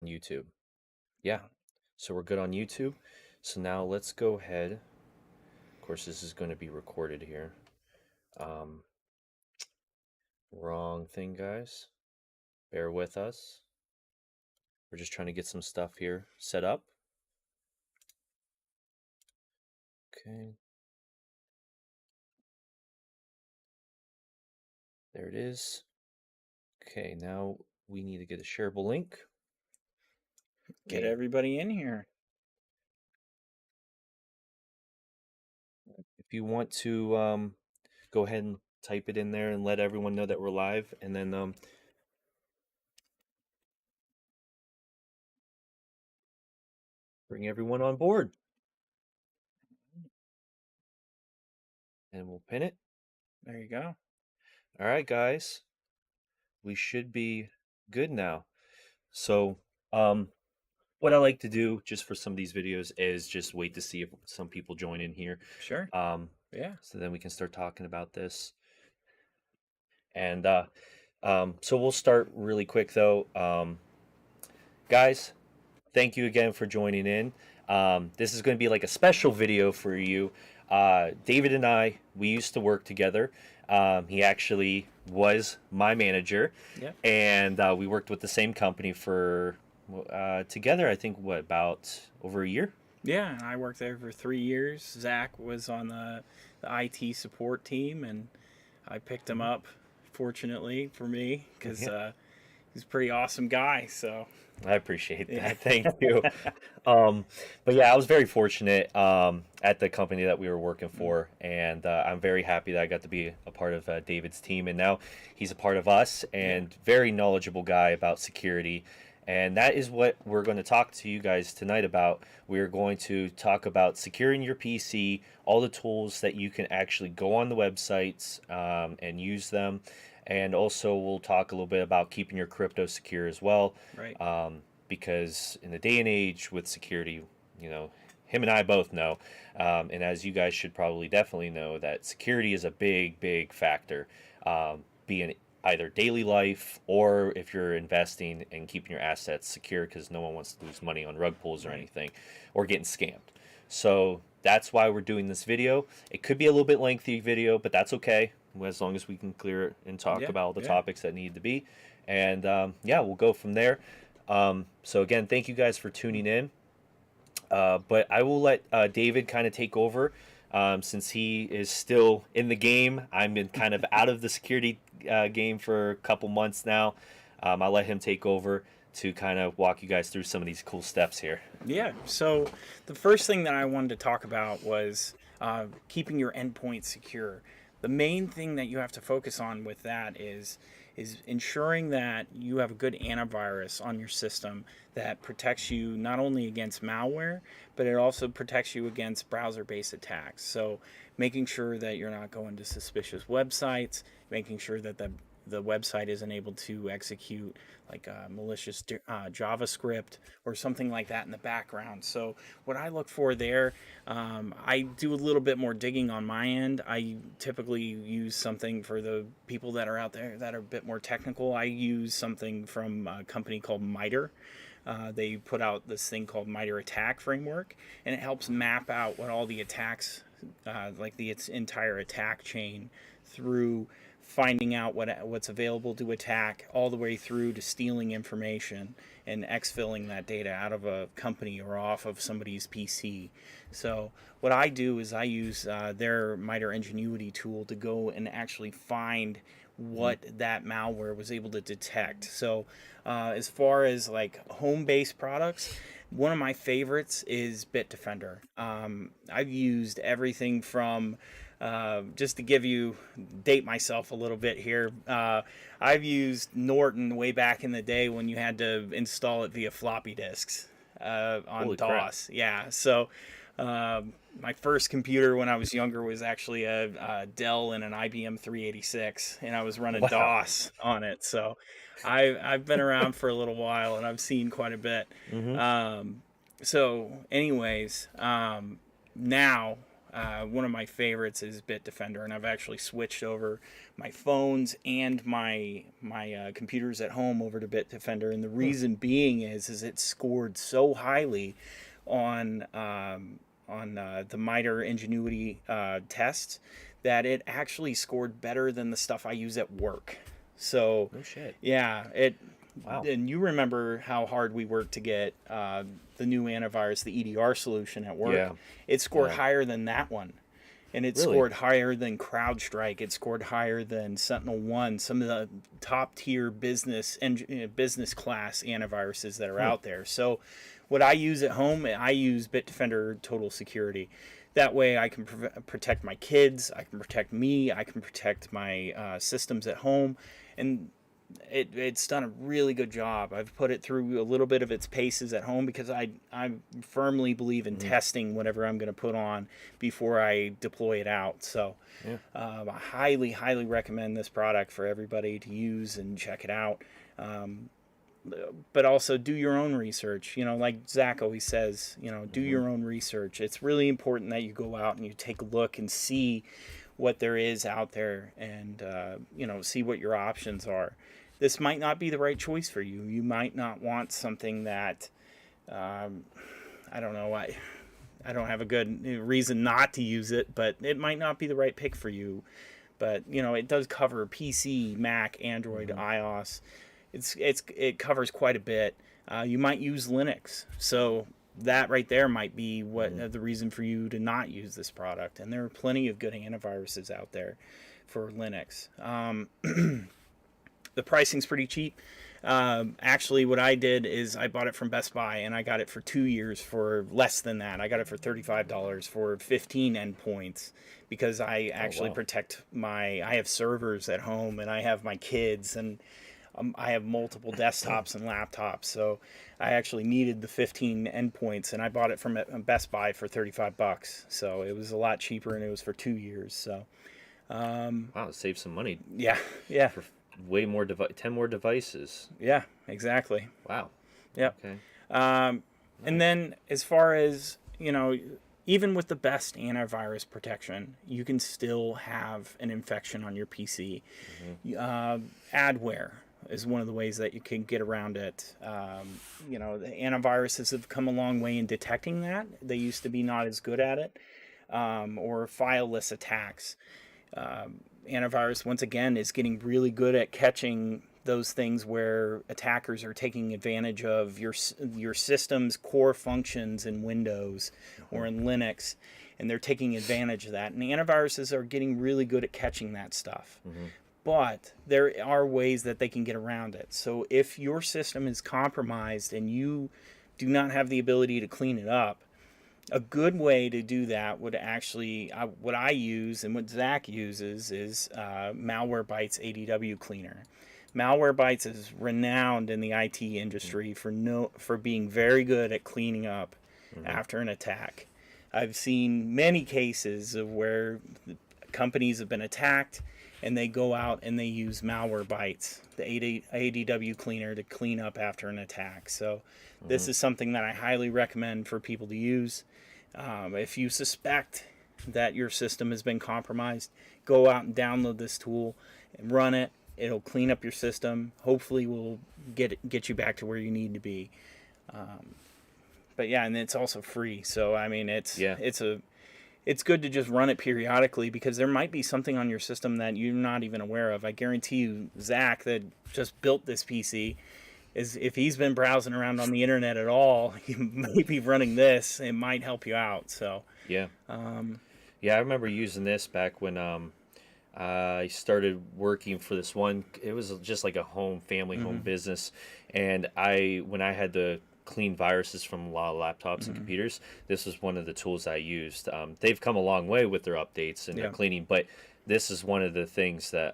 YouTube. Yeah, so we're good on YouTube. So now let's go ahead. Of course, this is going to be recorded here. Wrong thing, guys. Bear with us. We're just trying to get some stuff here set up. Okay. There it is. Okay, now we need to get a shareable link. Get everybody in here. If you want to go ahead and type it in there and let everyone know that we're live, and then bring everyone on board. And we'll pin it. There you go. All right, guys. We should be good now. So, what I like to do just for some of these videos is just wait to see if some people join in here. Sure. Yeah. So then we can start talking about this. And so we'll start really quick though. Guys, thank you again for joining in. This is going to be like a special video for you. David and I, we used to work together. He actually was my manager, Yeah. and we worked with the same company for together. I think what, about over a year. Yeah. I worked there for 3 years. Zach was on the IT support team, and I picked him up, fortunately for me, because Yeah, he's a pretty awesome guy. So, I appreciate yeah. that. Thank you. But yeah, I was very fortunate at the company that we were working for, and I'm very happy that I got to be a part of David's team, and now he's a part of us, and very knowledgeable guy about security. And that is what we're going to talk to you guys tonight about. We're going to talk about securing your PC, all the tools that you can actually go on the websites and use them. And also, we'll talk a little bit about keeping your crypto secure as well. Right. Because in the day and age with security, you know, him and I both know, and as you guys should probably definitely know, that security is a big, big factor, being either daily life or if you're investing and keeping your assets secure, because no one wants to lose money on rug pulls or Right. anything, or getting scammed. So that's why we're doing this video. It could be a little bit lengthy video, but that's okay, as long as we can clear it and talk Yeah. about all the Yeah. topics that need to be. And yeah, we'll go from there. So again, thank you guys for tuning in. But I will let David kind of take over since he is still in the game. I'm in kind of out of the security game for a couple months now. I'll let him take over to kind of walk you guys through some of these cool steps here. Yeah. So the first thing that I wanted to talk about was keeping your endpoint secure. The main thing that you have to focus on with that is ensuring that you have a good antivirus on your system that protects you not only against malware, but it also protects you against browser-based attacks. So making sure that you're not going to suspicious websites, making sure that the website isn't able to execute like malicious JavaScript or something like that in the background. So what I look for there, I do a little bit more digging on my end. I typically use something for the people that are out there that are a bit more technical. I use something from a company called MITRE. They put out this thing called MITRE Attack Framework, and it helps map out what all the attacks, like its entire attack chain, through finding out what's available to attack, all the way through to stealing information and exfilling that data out of a company or off of somebody's PC. So what I do is I use their MITRE Ingenuity tool to go and actually find what that malware was able to detect. So as far as like home-based products, one of my favorites is Bitdefender. I've used everything from just to date myself a little bit here. I've used Norton way back in the day when you had to install it via floppy disks on Holy crap! DOS. Yeah, so my first computer when I was younger was actually a Dell and an IBM 386, and I was running Wow. DOS on it. So I've been around for a little while, and I've seen quite a bit. Mm-hmm. So, anyways, now One of my favorites is Bitdefender, and I've actually switched over my phones and my computers at home over to Bitdefender. And the reason being is it scored so highly on the MITRE Ingenuity tests that it actually scored better than the stuff I use at work. So, No shit. yeah, Wow. and you remember how hard we worked to get the new antivirus, the EDR solution at work. Yeah. It scored Yeah. higher than that one. And it Really? scored higher than CrowdStrike. It scored higher than SentinelOne, some of the top tier business class antiviruses that are out there. So what I use at home, I use Bitdefender Total Security. That way I can protect my kids, I can protect me, I can protect my systems at home. And it's done a really good job. I've put it through a little bit of its paces at home because I firmly believe in testing whatever I'm going to put on before I deploy it out. So I highly recommend this product for everybody to use and check it out. But also do your own research. Like Zach always says, do your own research. It's really important that you go out and you take a look and see what there is out there and, see what your options are. This might not be the right choice for you. You might not want something that, I don't know, I don't have a good reason not to use it, but it might not be the right pick for you. But, it does cover PC, Mac, Android, iOS. It covers quite a bit. You might use Linux. So that right there might be what the reason for you to not use this product. And there are plenty of good antiviruses out there for Linux. The pricing's pretty cheap. Actually, what I did is I bought it from Best Buy, and I got it for 2 years for less than that. I got it for $35 for 15 endpoints because I actually protect I have servers at home, and I have my kids, and I have multiple desktops and laptops, so I actually needed the 15 endpoints, and I bought it from Best Buy for $35. So it was a lot cheaper, and it was for 2 years. So Wow, it saved some money. yeah. For way more 10 more devices. Yeah, exactly. Wow. Yep. Okay. And then as far as, even with the best antivirus protection, you can still have an infection on your PC. Adware is one of the ways that you can get around it. The antiviruses have come a long way in detecting that. They used to be not as good at it. Or fileless attacks. Antivirus, once again, is getting really good at catching those things where attackers are taking advantage of your system's core functions in Windows or in Linux, and they're taking advantage of that. And the antiviruses are getting really good at catching that stuff. But there are ways that they can get around it. So if your system is compromised and you do not have the ability to clean it up, a good way to do that would actually, what I use and what Zach uses is Malwarebytes ADW Cleaner. Malwarebytes is renowned in the IT industry for being very good at cleaning up after an attack. I've seen many cases of where companies have been attacked and they go out and they use Malwarebytes, the ADW Cleaner, to clean up after an attack. So this is something that I highly recommend for people to use. If you suspect that your system has been compromised, go out and download this tool and run it. It'll clean up your system. Hopefully will get you back to where you need to be. But yeah, and it's also free. So I mean, it's good to just run it periodically because there might be something on your system that you're not even aware of. I guarantee you, Zach, that just built this PC, is if he's been browsing around on the internet at all, he might be running this. It might help you out. So yeah, I remember using this back when I started working for this one. It was just like a family home business, and when I had to clean viruses from a lot of laptops and computers, this was one of the tools I used. They've come a long way with their updates and their cleaning, but this is one of the things that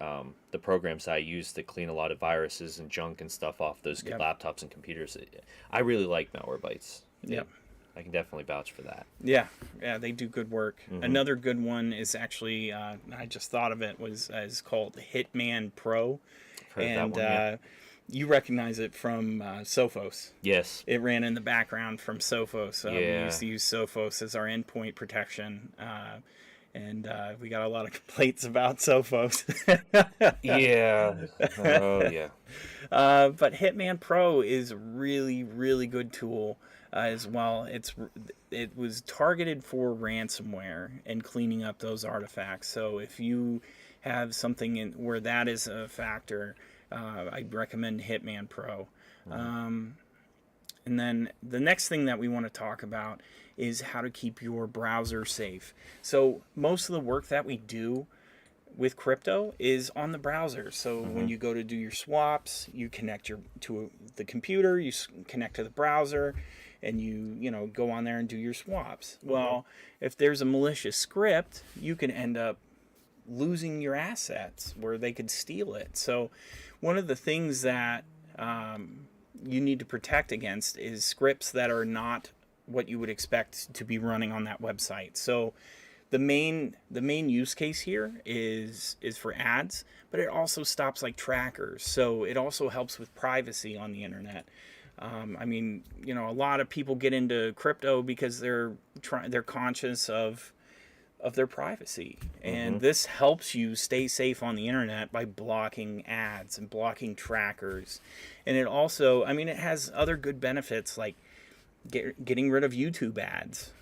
the programs I use to clean a lot of viruses and junk and stuff off those laptops and computers. I really like Malwarebytes. Yep. I can definitely vouch for that. Yeah, they do good work. Another good one is actually, I just thought of it, is called Hitman Pro. I've heard of that one, You recognize it from Sophos. Yes. It ran in the background from Sophos. We Yeah. used to use Sophos as our endpoint protection. And we got a lot of complaints about Sophos. Yeah. Oh, yeah. But Hitman Pro is a really, really good tool as well. It was targeted for ransomware and cleaning up those artifacts. So if you have something where that is a factor, I'd recommend Hitman Pro. And then the next thing that we want to talk about is how to keep your browser safe. So most of the work that we do with crypto is on the browser. So when you go to do your swaps, you connect to the computer, you connect to the browser, and you go on there and do your swaps. Well, if there's a malicious script, you can end up losing your assets where they could steal it. So one of the things that you need to protect against is scripts that are not what you would expect to be running on that website. So the main use case here is for ads, but it also stops like trackers. So it also helps with privacy on the internet. I mean, a lot of people get into crypto because they're conscious of their privacy, and this helps you stay safe on the internet by blocking ads and blocking trackers. And it also, I mean, it has other good benefits like getting rid of YouTube ads.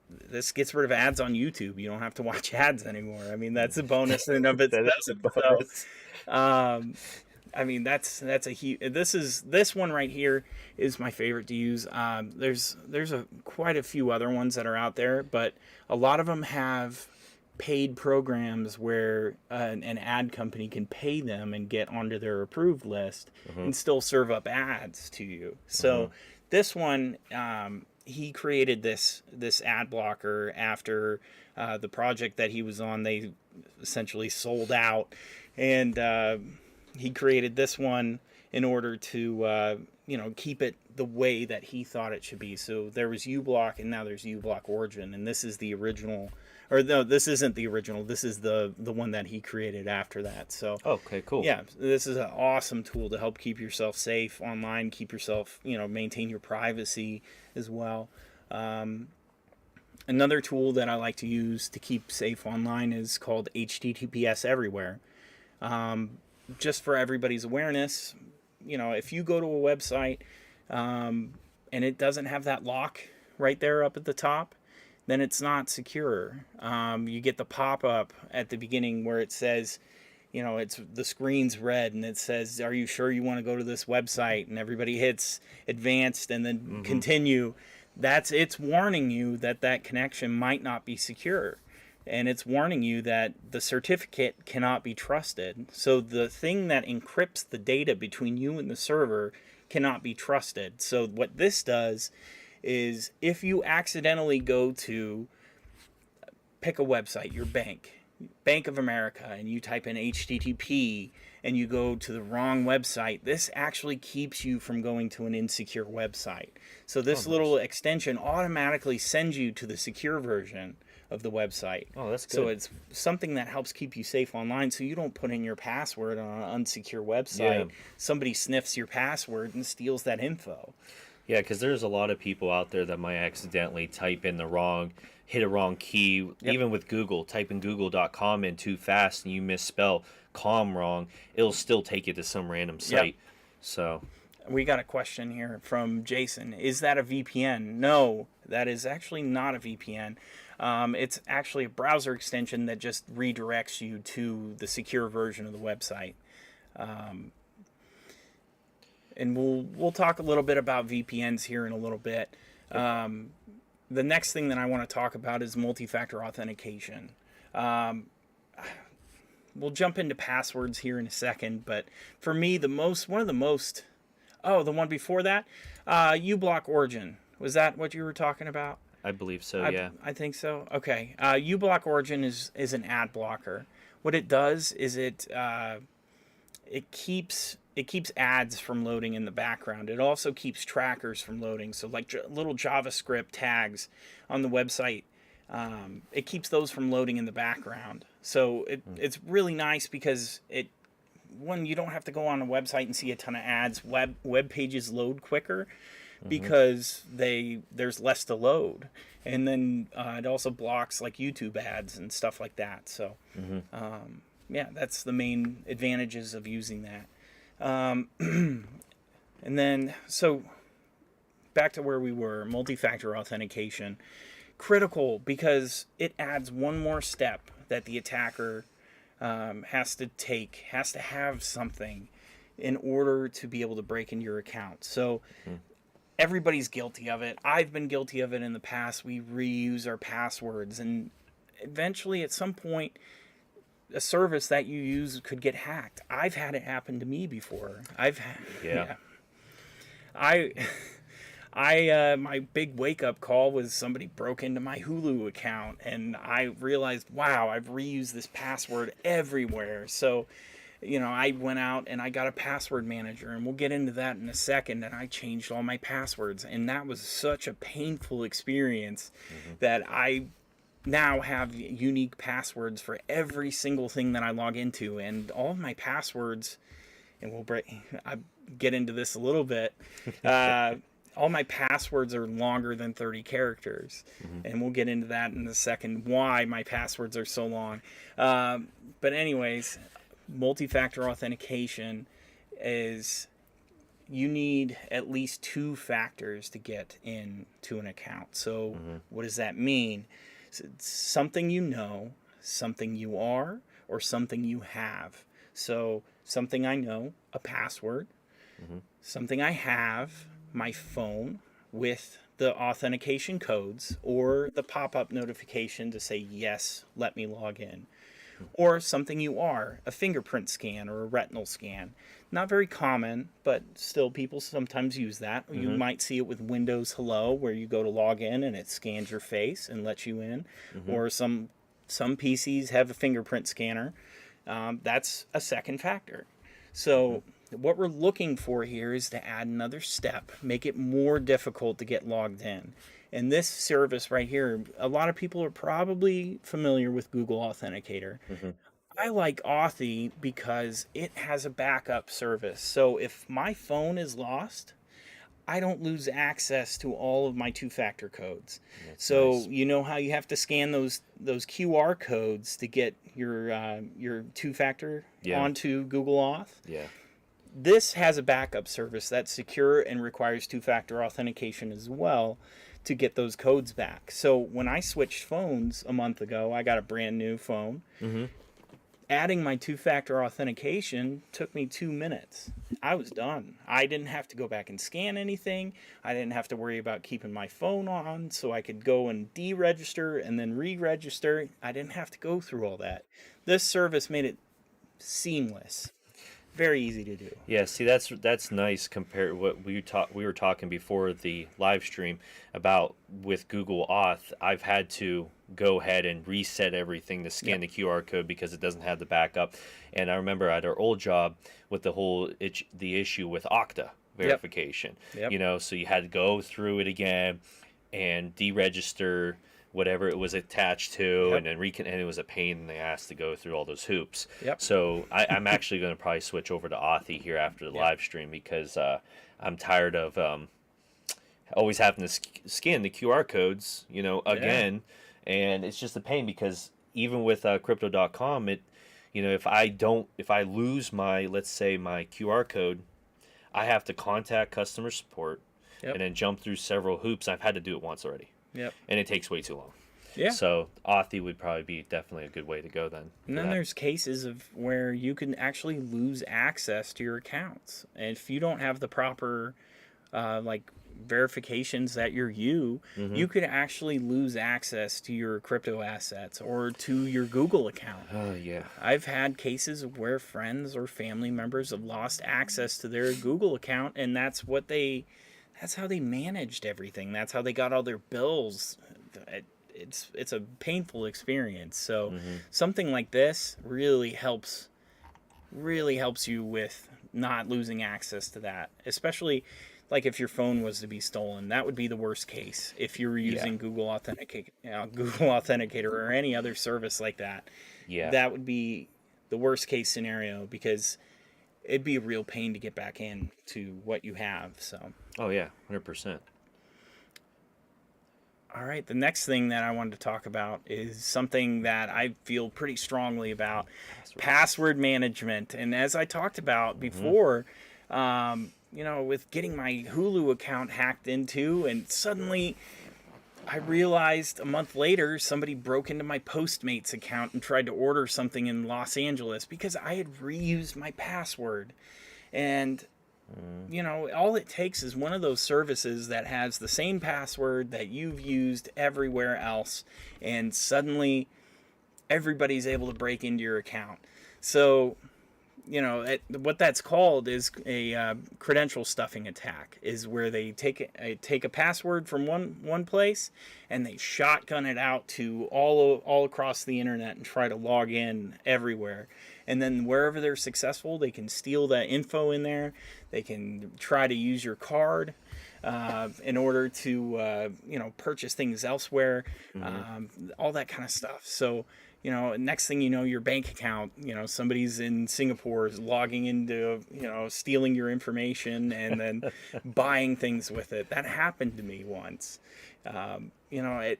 This gets rid of ads on YouTube. You don't have to watch ads anymore. I mean, that's a bonus in and of itself. That's a bonus. I mean, that's a huge. This one right here is my favorite to use. There's quite a few other ones that are out there, but a lot of them have paid programs where an ad company can pay them and get onto their approved list and still serve up ads to you. So this one, he created this ad blocker after the project that he was on. They essentially sold out, and he created this one in order to keep it the way that he thought it should be. So there was uBlock, and now there's uBlock Origin, and this is the original. Or no, this isn't the original. This is the one that he created after that. So okay, cool. Yeah, this is an awesome tool to help keep yourself safe online, keep yourself, maintain your privacy as well. Another tool that I like to use to keep safe online is called HTTPS Everywhere. Just for everybody's awareness, if you go to a website and it doesn't have that lock right there up at the top, then it's not secure. You get the pop-up at the beginning where it says, it's the screen's red and it says, "Are you sure you want to go to this website?" And everybody hits advanced and then continue. It's warning you that connection might not be secure. And it's warning you that the certificate cannot be trusted. So the thing that encrypts the data between you and the server cannot be trusted. So what this does is if you accidentally go to pick a website, your Bank of America, and you type in HTTP and you go to the wrong website, this actually keeps you from going to an insecure website. So this little extension automatically sends you to the secure version of the website. Oh, that's good. So it's something that helps keep you safe online, so you don't put in your password on an unsecure website. Yeah. Somebody sniffs your password and steals that info. Yeah, because there's a lot of people out there that might accidentally hit a wrong key. Yep. Even with Google, type in google.com in too fast and you misspell com wrong, it'll still take you to some random site. Yep. So we got a question here from Jason. Is that a VPN? No, that is actually not a VPN. It's actually a browser extension that just redirects you to the secure version of the website. And we'll talk a little bit about VPNs here in a little bit. The next thing that I want to talk about is multi-factor authentication. We'll jump into passwords here in a second, but for me, the one before that, uBlock Origin. Was that what you were talking about? I believe so, yeah. I think so. Okay. uBlock Origin is an ad blocker. What it does is it keeps ads from loading in the background. It also keeps trackers from loading. So like little JavaScript tags on the website, it keeps those from loading in the background. So it's really nice because one, you don't have to go on a website and see a ton of ads. Web pages load quicker Mm-hmm. because there's less to load, and then it also blocks like YouTube ads and stuff like that. So yeah, that's the main advantages of using that. And then, so back to where we were, multi-factor authentication. Critical because it adds one more step that the attacker has to have something in order to be able to break into your account. So everybody's guilty of it. I've been guilty of it in the past. We reuse our passwords, and eventually at some point a service that you use could get hacked. I've had it happen to me before. Yeah. My big wake up call was somebody broke into my Hulu account, and I realized, wow, I've reused this password everywhere. So, I went out and I got a password manager, and we'll get into that in a second. And I changed all my passwords, and that was such a painful experience that I now have unique passwords for every single thing that I log into, and all of my passwords, and I get into this a little bit. All my passwords are longer than 30 characters, and we'll get into that in a second, why my passwords are so long. But anyways, multi-factor authentication is, you need at least 2 factors to get into an account. So what does that mean? It's something you know, something you are, or something you have. So something I know, a password. Something I have, my phone with the authentication codes or the pop-up notification to say, yes, let me log in. Or something you are, a fingerprint scan or a retinal scan. Not very common, but still people sometimes use that. You might see it with Windows Hello, where you go to log in and it scans your face and lets you in. Or some PCs have a fingerprint scanner. That's a second factor. So what we're looking for here is to add another step, make it more difficult to get logged in. And this service right here, a lot of people are probably familiar with Google Authenticator. I like Authy because it has a backup service. So if my phone is lost, I don't lose access to all of my 2-factor codes. That's so nice. You know how you have to scan those QR codes to get your 2-factor onto Google Auth? Yeah. This has a backup service that's secure and requires 2-factor authentication as well to get those codes back. So when I switched phones a month ago, I got a brand new phone. Adding my 2-factor authentication took me 2 minutes. I was done. I didn't have to go back and scan anything. I didn't have to worry about keeping my phone on, so I could go and deregister and then re-register. I didn't have to go through all that. This service made it seamless. Very easy to do. Yeah, see, that's nice compared to what we were talking before the live stream about with Google Auth. I've had to go ahead and reset everything to scan the QR code because it doesn't have the backup. And I remember at our old job with the issue with Okta verification. So you had to go through it again and deregister whatever it was attached to, and then and it was a pain in the ass to go through all those hoops. So I'm actually going to probably switch over to Authy here after the live stream because I'm tired of always having to scan the QR codes, again, and it's just a pain because even with Crypto.com, if I lose my, let's say, my QR code, I have to contact customer support and then jump through several hoops. I've had to do it once already. And it takes way too long. So Authy would probably be definitely a good way to go then. And then there's cases of where you can actually lose access to your accounts. And if you don't have the proper verifications that you're you could actually lose access to your crypto assets or to your Google account. Oh yeah. I've had cases where friends or family members have lost access to their Google account, and that's how they managed everything. That's how they got all their bills. It's a painful experience. So something like this really helps you with not losing access to that. Especially like if your phone was to be stolen, that would be the worst case. If you were using Google Authenticator or any other service like that, that would be the worst case scenario because it'd be a real pain to get back in to what you have. So, Oh yeah, 100%. all right, the next thing that I wanted to talk about is something that I feel pretty strongly about: password management. And as I talked about before, with getting my Hulu account hacked into, and suddenly I realized a month later somebody broke into my Postmates account and tried to order something in Los Angeles because I had reused my password. And all it takes is one of those services that has the same password that you've used everywhere else, and suddenly everybody's able to break into your account. So, what that's called is a credential stuffing attack, is where they take a password from one place and they shotgun it out to all across the internet and try to log in everywhere. And then wherever they're successful, they can steal that info in there. They can try to use your card in order to purchase things elsewhere, all that kind of stuff. So, next thing you know, your bank account, somebody's in Singapore is logging into, stealing your information and then buying things with it. That happened to me once. It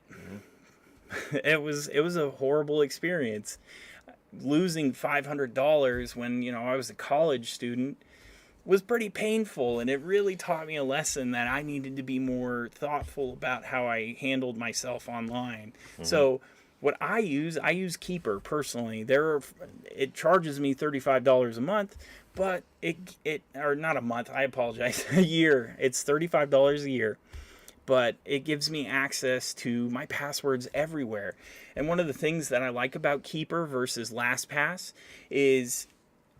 was a horrible experience. Losing $500 when, I was a college student was pretty painful, and it really taught me a lesson that I needed to be more thoughtful about how I handled myself online. So what I use Keeper personally. It charges me $35 a month, but or not a month, I apologize, a year. It's $35 a year, but it gives me access to my passwords everywhere. And one of the things that I like about Keeper versus LastPass is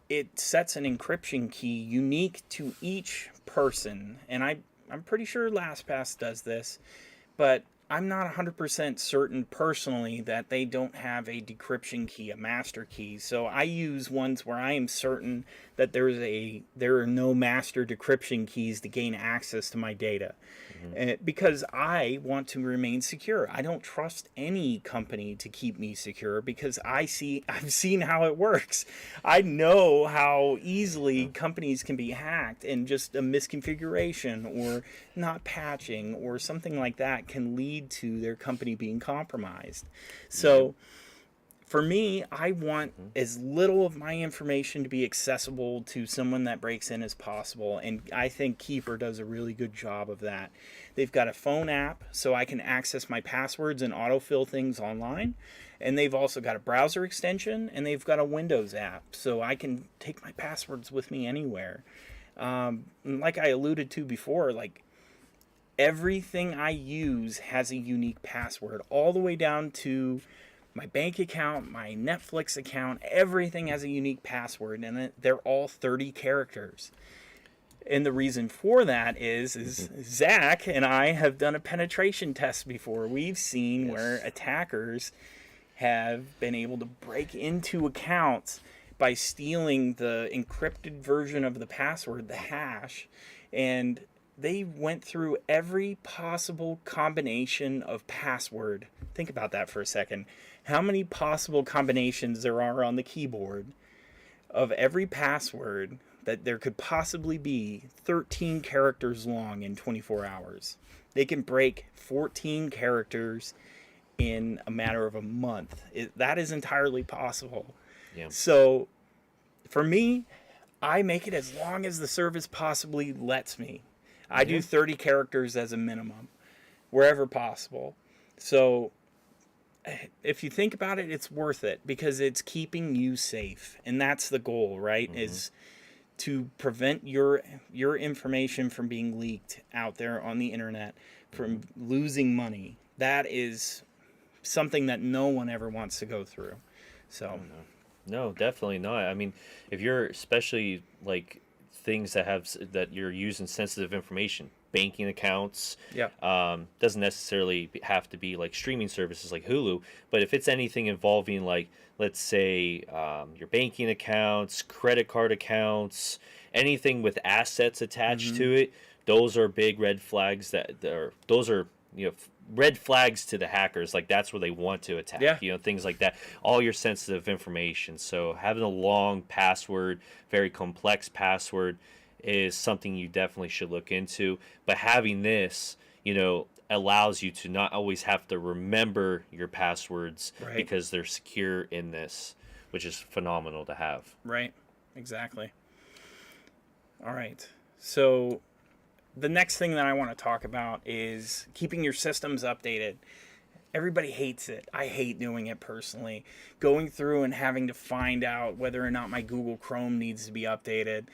it sets an encryption key unique to each person. And I'm pretty sure LastPass does this, but I'm not 100% certain personally that they don't have a decryption key, a master key. So I use ones where I am certain that there are no master decryption keys to gain access to my data. Because I want to remain secure. I don't trust any company to keep me secure because I've seen how it works. I know how easily companies can be hacked, and just a misconfiguration or not patching or something like that can lead to their company being compromised. So for me, I want as little of my information to be accessible to someone that breaks in as possible, and I think Keeper does a really good job of that. They've got a phone app so I can access my passwords and autofill things online, and they've also got a browser extension, and they've got a Windows app so I can take my passwords with me anywhere. Like I alluded to before, like everything I use has a unique password, all the way down to my bank account, my Netflix account. Everything has a unique password, and they're all 30 characters. And the reason for that is Zach and I have done a penetration test before. We've seen where attackers have been able to break into accounts by stealing the encrypted version of the password, the hash, and they went through every possible combination of password. Think about that for a second. How many possible combinations there are on the keyboard of every password that there could possibly be? 13 characters long in 24 hours. They can break 14 characters in a matter of a month. That is entirely possible. Yeah. So for me, I make it as long as the service possibly lets me. I do 30 characters as a minimum, wherever possible. So if you think about it, it's worth it because it's keeping you safe. And that's the goal, right? Is to prevent your information from being leaked out there on the internet, from losing money. That is something that no one ever wants to go through. So No, definitely not. I mean, if you're especially like things that you're using sensitive information, banking accounts, doesn't necessarily have to be like streaming services like Hulu, but if it's anything involving, like, let's say your banking accounts, credit card accounts, anything with assets attached to it, those are big red flags. Those are red flags to the hackers. Like that's where they want to attack. Yeah. Things like that. All your sensitive information. So having a long password, very complex password, is something you definitely should look into. But having this, allows you to not always have to remember your passwords Right. because they're secure in this, which is phenomenal to have. Right. Exactly. All right. So the next thing that I want to talk about is keeping your systems updated. Everybody hates it. I hate doing it personally. Going through and having to find out whether or not my Google Chrome needs to be updated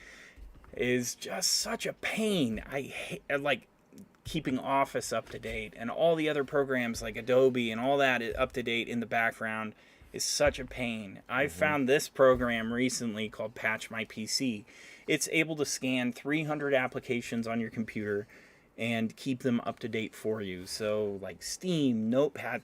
is just such a pain. I hate, like, keeping Office up to date and all the other programs like Adobe and all that up to date in the background is such a pain. I found this program recently called Patch My PC. It's able to scan 300 applications on your computer and keep them up to date for you. So like Steam, Notepad++,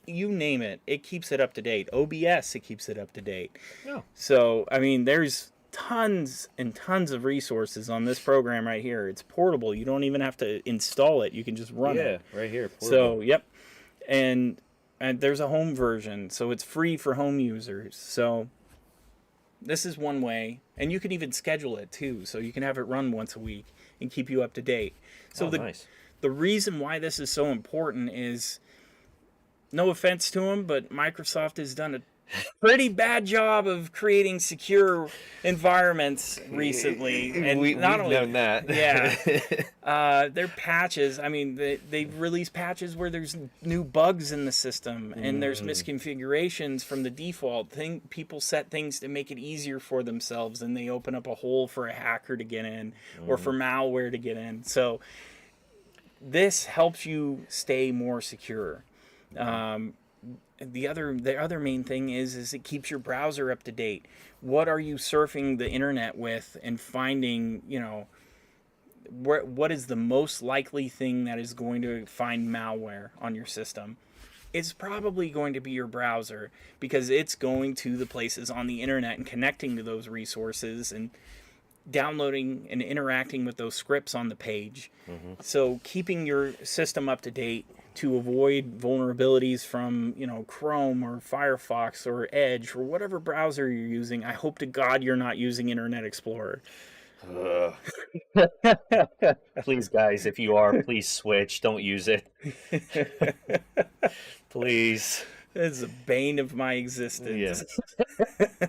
you name it, it keeps it up to date. OBS, it keeps it up to date. Yeah. So, I mean, there's tons and tons of resources on this program right here. It's portable. You don't even have to install it. You can just run it. Yeah, right here. Portable. So, yep. And there's a home version, so it's free for home users. So this is one way, and you can even schedule it too, so you can have it run once a week and keep you up to date. So nice. The reason why this is so important is, no offense to them, but Microsoft has done a pretty bad job of creating secure environments recently, and we've known that. Yeah, their patches. I mean, they've released patches where there's new bugs in the system, and there's misconfigurations from the default thing. People set things to make it easier for themselves, and they open up a hole for a hacker to get in, or for malware to get in. So this helps you stay more secure. The other main thing is it keeps your browser up to date. What are you surfing the internet with and finding, what is the most likely thing that is going to find malware on your system? It's probably going to be your browser, because it's going to the places on the internet and connecting to those resources and downloading and interacting with those scripts on the page. So keeping your system up to date to avoid vulnerabilities from, Chrome or Firefox or Edge or whatever browser you're using. I hope to God you're not using Internet Explorer. Please, guys, if you are, please switch. Don't use it. Please. It's the bane of my existence. Yeah.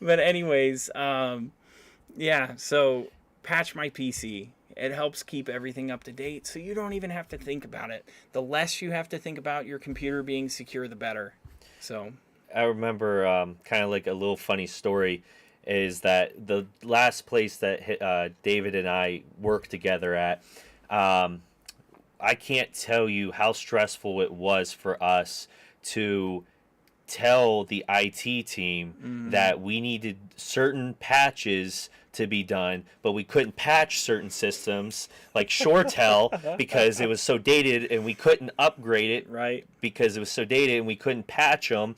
But anyways, so Patch My PC. It helps keep everything up to date, so you don't even have to think about it. The less you have to think about your computer being secure, the better. So I remember kind of like a little funny story is that the last place that David and I worked together at, I can't tell you how stressful it was for us to tell the IT team that we needed certain patches to be done, but we couldn't patch certain systems like ShoreTel because it was so dated, and we couldn't upgrade it because it was so dated, and we couldn't patch them.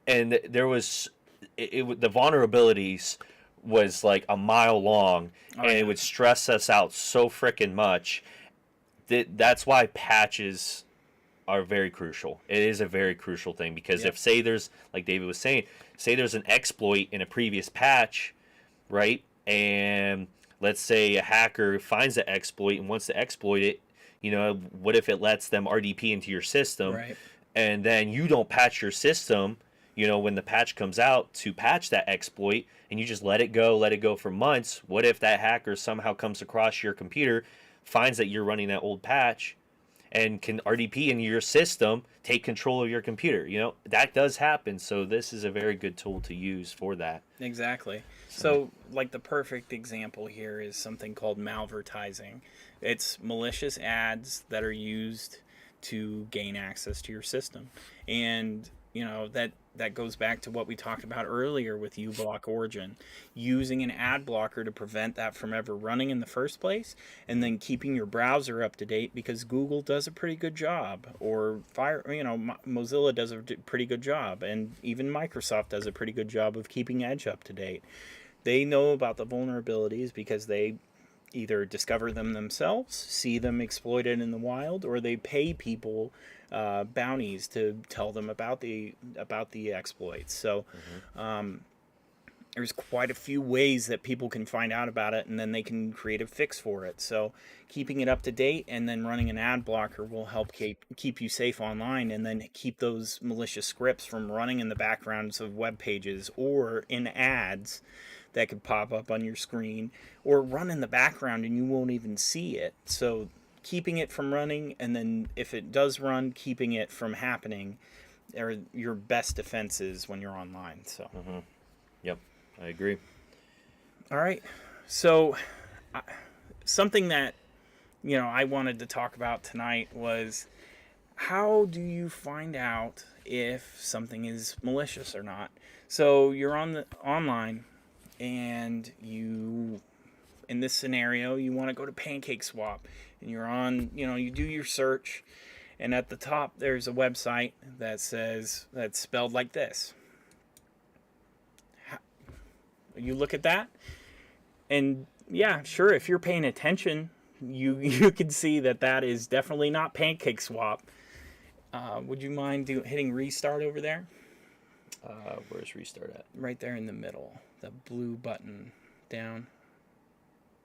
And there was the vulnerabilities was like a mile long, and it would stress us out so freaking much. That's why patches are very crucial. It is a very crucial thing, because if, say, there's, like David was saying, say there's an exploit in a previous patch, right? And let's say a hacker finds the exploit and wants to exploit it, what if it lets them RDP into your system, and then you don't patch your system, when the patch comes out to patch that exploit, and you just let it go for months. What if that hacker somehow comes across your computer, finds that you're running that old patch, and can RDP into your system, take control of your computer? That does happen. So this is a very good tool to use for that. Exactly. So like the perfect example here is something called malvertising. It's malicious ads that are used to gain access to your system. And, that goes back to what we talked about earlier with uBlock Origin, using an ad blocker to prevent that from ever running in the first place, and then keeping your browser up to date, because Google does a pretty good job, or Mozilla does a pretty good job, and even Microsoft does a pretty good job of keeping Edge up to date. They know about the vulnerabilities because they either discover them themselves, see them exploited in the wild, or they pay people bounties to tell them about the exploits. So there's quite a few ways that people can find out about it, and then they can create a fix for it. So keeping it up to date and then running an ad blocker will help keep you safe online, and then keep those malicious scripts from running in the backgrounds of web pages or in ads that could pop up on your screen, or run in the background and you won't even see it. So keeping it from running, and then if it does run, keeping it from happening, are your best defenses when you're online. So Yep, I agree. all right, so something that I wanted to talk about tonight was, how do you find out if something is malicious or not? So you're online, and you, in this scenario, you want to go to PancakeSwap, and you're on, you do your search, and at the top there's a website that's spelled like this. You look at that, and yeah, sure, if you're paying attention, you can see that is definitely not PancakeSwap. Would you mind hitting restart over there? Where's restart at? Right there in the middle, the blue button down.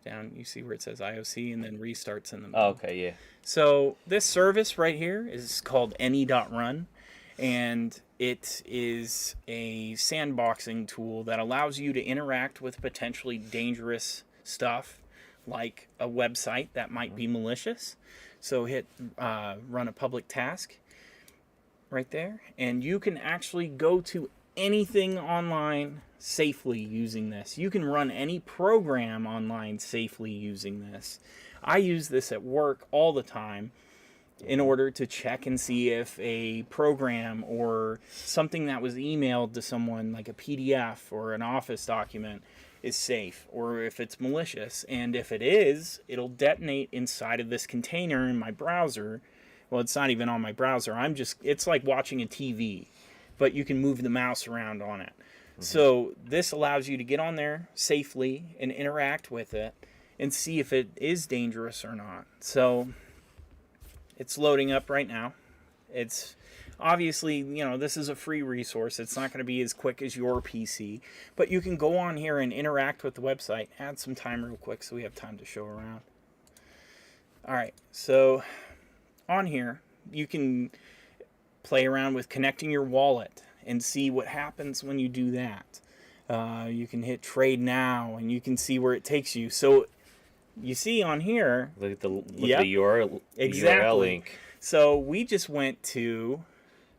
You see where it says IOC, and then restarts in the middle. Oh, okay, yeah. So this service right here is called Any.Run, and it is a sandboxing tool that allows you to interact with potentially dangerous stuff, like a website that might be malicious. So hit run a public task right there, and you can actually go to anything online safely using this. You can run any program online safely using this. I use this at work all the time in order to check and see if a program or something that was emailed to someone, like a PDF or an Office document, is safe, or if it's malicious. And if it is, it'll detonate inside of this container in my browser. Well, it's not even on my browser. It's like watching a TV, but you can move the mouse around on it. So this allows you to get on there safely and interact with it and see if it is dangerous or not. So it's loading up right now. It's obviously, this is a free resource. It's not going to be as quick as your PC, but you can go on here and interact with the website. Add some time real quick so we have time to show around. All right, so on here, you can play around with connecting your wallet and see what happens when you do that. You can hit trade now, and you can see where it takes you. So you see on here, Look at the URL, exactly. URL link. So we just went to,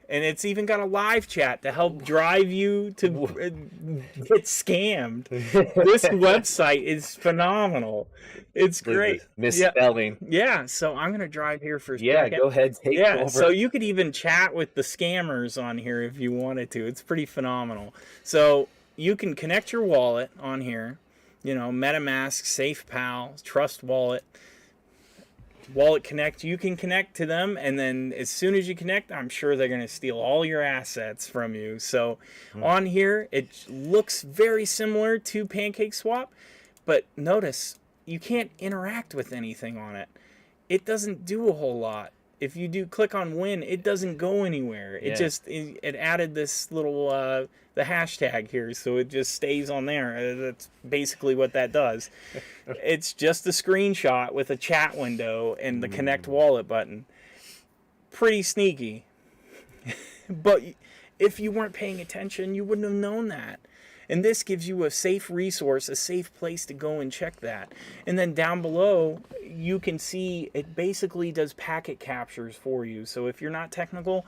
and it's even got a live chat to help drive you to get scammed. This website is phenomenal. It's great. Misspelling. Yeah, so I'm going to drive here for a Yeah, second. go ahead, take over. So you could even chat with the scammers on here if you wanted to. It's pretty phenomenal. So you can connect your wallet on here. MetaMask, SafePal, Trust Wallet, Wallet Connect. You can connect to them, and then as soon as you connect, I'm sure they're going to steal all your assets from you. So on here, it looks very similar to PancakeSwap, but notice you can't interact with anything on it. It doesn't do a whole lot. If you do click on win, it doesn't go anywhere. It added this little the hashtag here, so it just stays on there. That's basically what that does. It's just a screenshot with a chat window and the connect wallet button. Pretty sneaky. But if you weren't paying attention, you wouldn't have known that. And this gives you a safe resource, a safe place to go and check that. And then down below, you can see it basically does packet captures for you. So if you're not technical,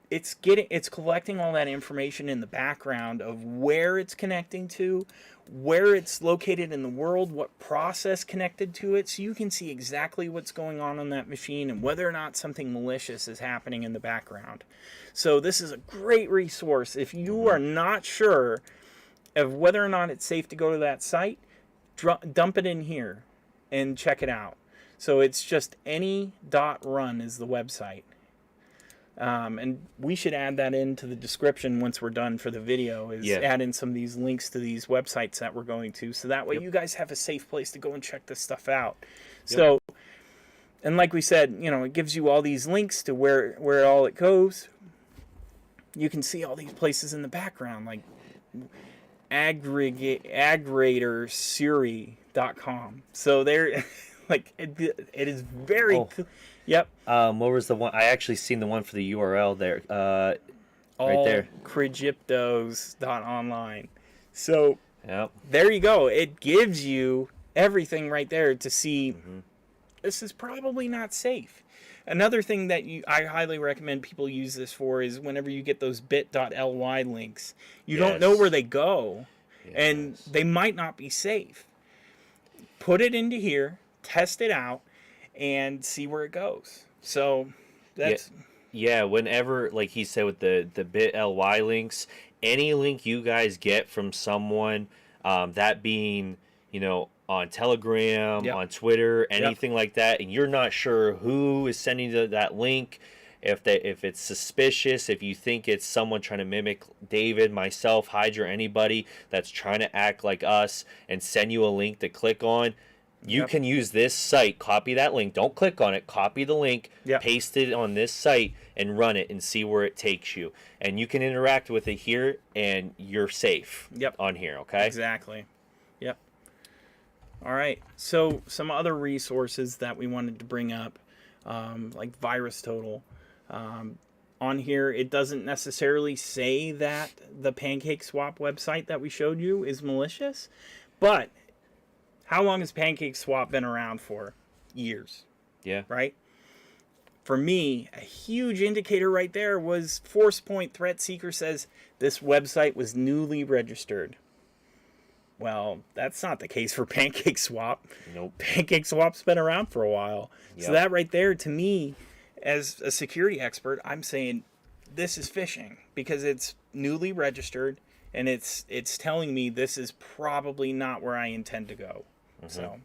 it's collecting all that information in the background of where it's connecting to, where it's located in the world, what process connected to it, so you can see exactly what's going on that machine and whether or not something malicious is happening in the background. So this is a great resource. If you are not sure of whether or not it's safe to go to that site, dump it in here and check it out. So it's just any.run is the website. And we should add that into the description once we're done for the video, is add in some of these links to these websites that we're going to, so that way you guys have a safe place to go and check this stuff out. So, and like we said, you know, it gives you all these links to where all it goes. You can see all these places in the background, like aggregatorSiri.com. So they're like, it is very Yep. What was the one? I actually seen the one for the URL there. Right there. Cryptos.online. So there you go. It gives you everything right there to see. This is probably not safe. Another thing that I highly recommend people use this for is whenever you get those bit.ly links, you don't know where they go, and they might not be safe. Put it into here, test it out, and see where it goes. So that's whenever, like he said, with the bit.ly links, any link you guys get from someone, that being, you know, on Telegram, on Twitter, anything like that, and you're not sure who is sending that link, if it's suspicious, if you think it's someone trying to mimic David, myself, Hydra, anybody that's trying to act like us and send you a link to click on, you can use this site, copy that link, don't click on it, copy the link, paste it on this site, and run it and see where it takes you. And you can interact with it here, and you're safe on here, okay? Exactly. Yep. All right. So some other resources that we wanted to bring up, like VirusTotal. On here, it doesn't necessarily say that the PancakeSwap website that we showed you is malicious, but how long has PancakeSwap been around for? Years. Yeah. Right? For me, a huge indicator right there was ForcePoint Threat Seeker says this website was newly registered. Well, that's not the case for PancakeSwap. Nope. PancakeSwap's been around for a while. So that right there, to me, as a security expert, I'm saying this is phishing because it's newly registered and it's telling me this is probably not where I intend to go. So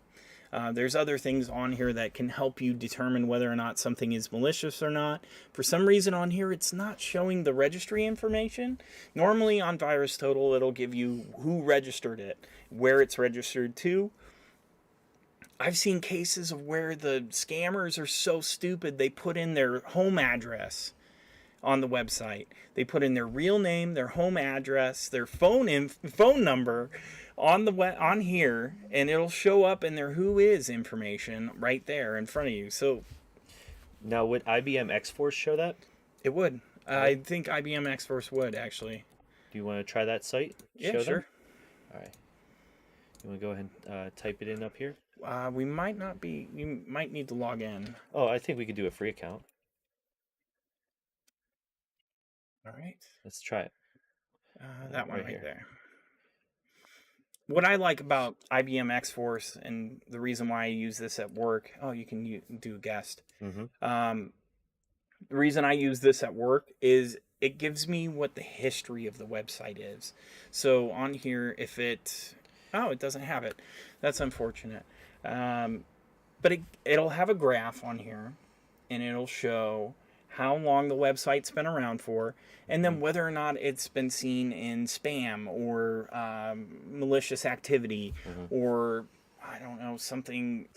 there's other things on here that can help you determine whether or not something is malicious or not. For some reason on here, it's not showing the registry information. Normally on VirusTotal, it'll give you who registered it, where it's registered to. I've seen cases of where the scammers are so stupid, they put in their home address on the website. They put in their real name, their home address, their phone number on here, and it'll show up in their who is information right there in front of you. So now, would IBM X-Force show that? It would. I think IBM X-Force would, actually. Do you want to try that site? Yeah, sure. All right. You want to go ahead and type it in up here? We might not be. You might need to log in. Oh, I think we could do a free account. All right. Let's try it. That one right there. What I like about IBM X-Force, and the reason why I use this at work, you can do guest. The reason I use this at work is it gives me what the history of the website is. So on here, if it doesn't have it. That's unfortunate. But it'll have a graph on here, and it'll show how long the website's been around for, and then whether or not it's been seen in spam or malicious activity or, I don't know, something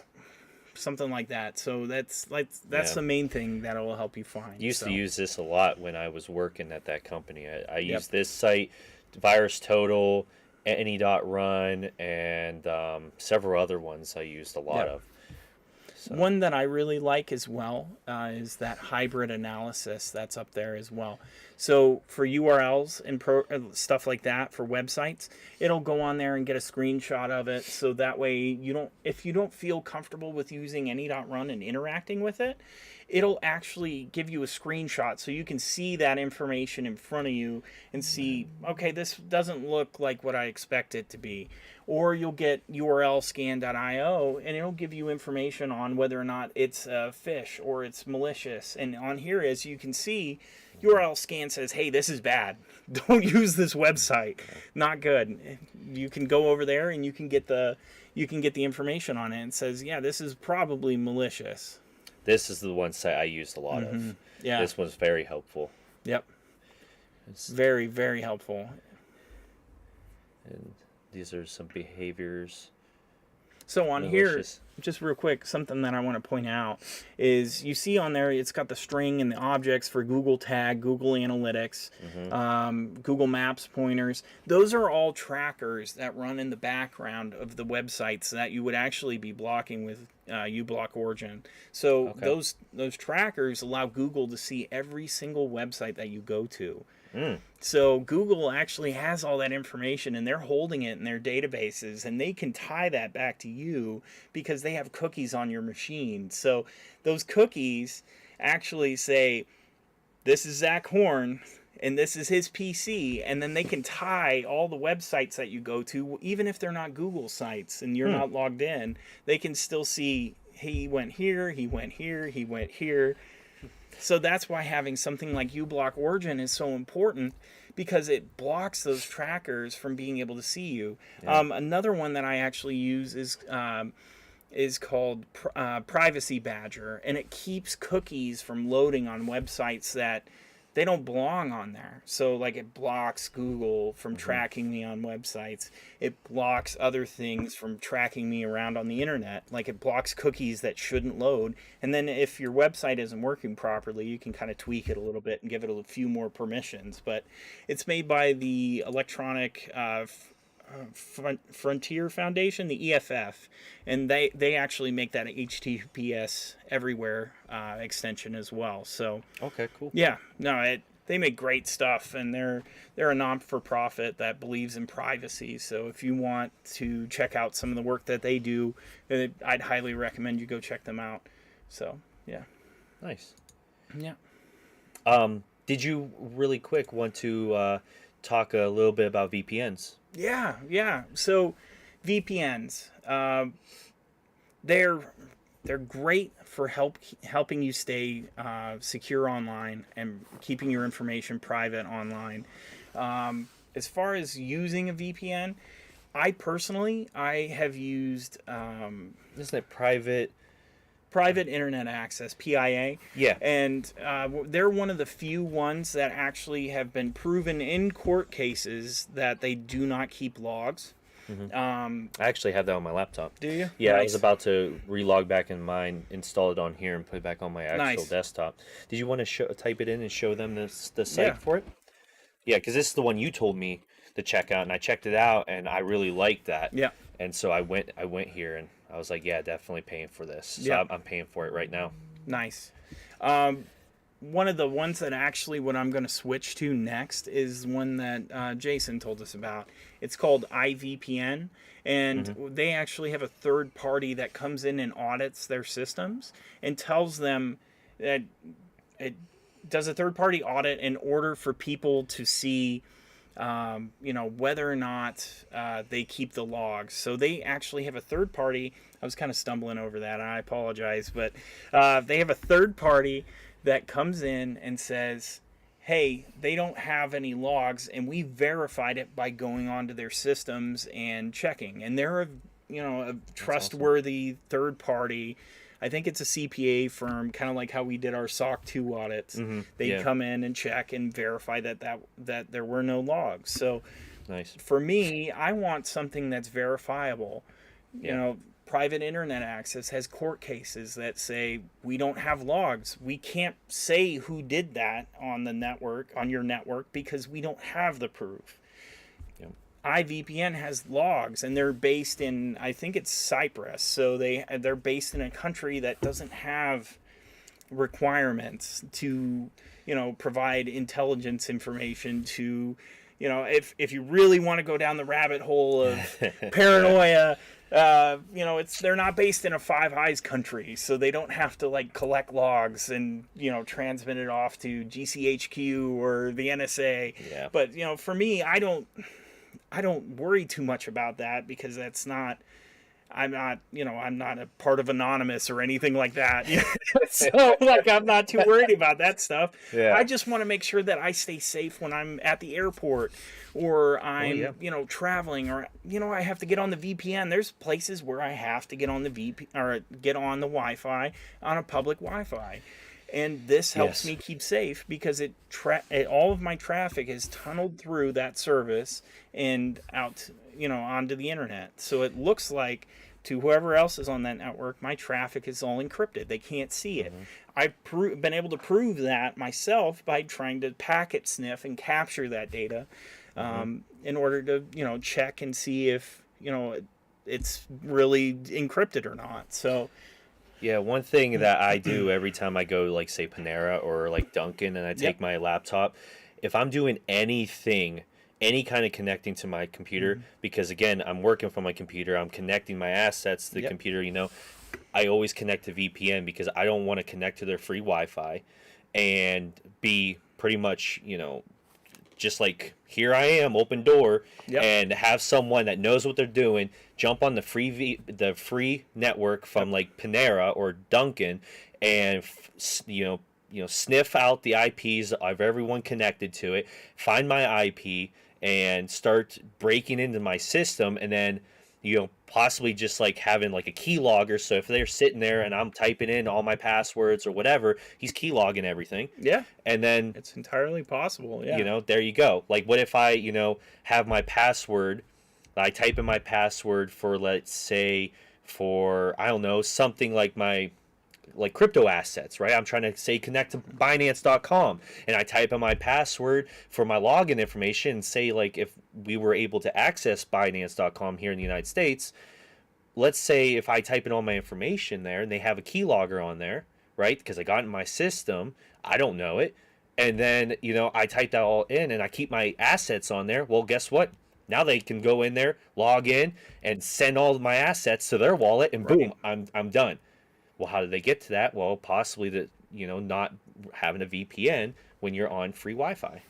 like that. So that's the main thing that will help you find. Used to use this a lot when I was working at that company. I used this site, VirusTotal, AnyRun, and several other ones I used a lot of. So. One that I really like as well is that hybrid analysis that's up there as well. So for URLs and stuff like that for websites, it'll go on there and get a screenshot of it. So that way if you don't feel comfortable with using any.run and interacting with it, it'll actually give you a screenshot so you can see that information in front of you and see, okay, this doesn't look like what I expect it to be. Or you'll get urlscan.io and it'll give you information on whether or not it's a phish or it's malicious. And on here, as you can see, URL scan says, hey, this is bad. Don't use this website. Not good. You can go over there and you can get the information on it and says, yeah, this is probably malicious. This is the one site I used a lot of. Yeah. This one's very helpful. Yep. It's very, very helpful. And these are some behaviors. So on Malicious. here, just real quick, something that I want to point out is you see on there, it's got the string and the objects for Google Tag, Google Analytics, Google Maps pointers. Those are all trackers that run in the background of the websites that you would actually be blocking with uBlock Origin. So those trackers allow Google to see every single website that you go to. So Google actually has all that information, and they're holding it in their databases, and they can tie that back to you because they have cookies on your machine. So those cookies actually say, this is Zach Horn, and this is his PC, and then they can tie all the websites that you go to, even if they're not Google sites and you're not logged in, they can still see, he went here, he went here, he went here. So that's why having something like uBlock Origin is so important, because it blocks those trackers from being able to see you. Another one that I actually use is called Privacy Badger, and it keeps cookies from loading on websites that they don't belong on there. So like it blocks Google from tracking me on websites. It blocks other things from tracking me around on the internet. Like it blocks cookies that shouldn't load. And then if your website isn't working properly, you can kind of tweak it a little bit and give it a few more permissions. But it's made by the Electronic Frontier Foundation, the EFF, and they actually make that HTTPS everywhere extension as well. So Okay, cool. yeah, no, they make great stuff, and they're a non-for-profit that believes in privacy. So if you want to check out some of the work that they do, I'd highly recommend you go check them out. So yeah, Nice. yeah. Did you really quick want to talk a little bit about VPNs? Yeah. So VPNs, they're great for helping you stay secure online and keeping your information private online. As far as using a VPN, I have used Isn't it private internet access, PIA. Yeah. And they're one of the few ones that actually have been proven in court cases that they do not keep logs. I actually have that on my laptop. Do you? Yeah, I Nice. was about to relog back in mine, install it on here, and put it back on my actual Nice. desktop. Did you want to type it in and show them the site Yeah. for it? Yeah, because this is the one you told me to check out, and I checked it out, and I really liked that. Yeah. And so I went here, and I was like, yeah, definitely paying for this. So Yeah. I'm paying for it right now. Nice. One of the ones that actually what I'm going to switch to next is one that Jason told us about. It's called iVPN, and they actually have a third party that comes in and audits their systems and tells them that it does a third party audit in order for people to see whether or not they keep the logs. So they actually have a third party. I was kind of stumbling over that, and I apologize, but they have a third party that comes in and says, hey, they don't have any logs, and we verified it by going onto their systems and checking. And they're a trustworthy third party. I think it's a CPA firm, kind of like how we did our SOC 2 audits. They come in and check and verify that there were no logs. So Nice. for me, I want something that's verifiable. Private internet access has court cases that say we don't have logs. We can't say who did that on your network, because we don't have the proof. Yep. iVPN has logs, and they're based in, I think it's Cyprus. So they're based in a country that doesn't have requirements to, provide intelligence information to, if you really want to go down the rabbit hole of paranoia, they're not based in a Five Eyes country, so they don't have to collect logs and transmit it off to GCHQ or the NSA. Yeah. But for me, I don't worry too much about that, because that's not I'm not a part of Anonymous or anything like that. So like, I'm not too worried about that stuff. Yeah. I just want to make sure that I stay safe when I'm at the airport or I'm, yeah. traveling, or, I have to get on the VPN. There's places where I have to get on the or get on the Wi-Fi on a public Wi-Fi. And this helps Yes. me keep safe because all of my traffic is tunneled through that service and out, onto the internet. So it looks like to whoever else is on that network, my traffic is all encrypted. They can't see it. I've been able to prove that myself by trying to packet sniff and capture that data in order to, check and see if, it's really encrypted or not. So, Yeah, one thing that I do every time I go, like, say, Panera or, like, Dunkin', and I take my laptop, if I'm doing anything, any kind of connecting to my computer, because, again, I'm working from my computer, I'm connecting my assets to the computer, I always connect to VPN because I don't want to connect to their free Wi-Fi and be pretty much, just like, here I am, open door, and have someone that knows what they're doing jump on the free network from like Panera or Dunkin', and sniff out the IPs of everyone connected to it, find my IP, and start breaking into my system, and then possibly just like having like a keylogger, so if they're sitting there and I'm typing in all my passwords or whatever, he's keylogging everything. yeah, And then it's entirely possible. Yeah. there you go. Like, what if I have my password, I type in my password for, let's say, for, I don't know, something like my crypto assets, right? I'm trying to say connect to Binance.com, and I type in my password for my login information, and say, like, if we were able to access Binance.com here in the United States, let's say if I type in all my information there and they have a keylogger on there, right? Because I got it in my system, I don't know it. And then, I type that all in and I keep my assets on there. Well, guess what? Now they can go in there, log in, and send all of my assets to their wallet, and boom, I'm done. Well, how did they get to that? Well, possibly not having a VPN when you're on free Wi-Fi.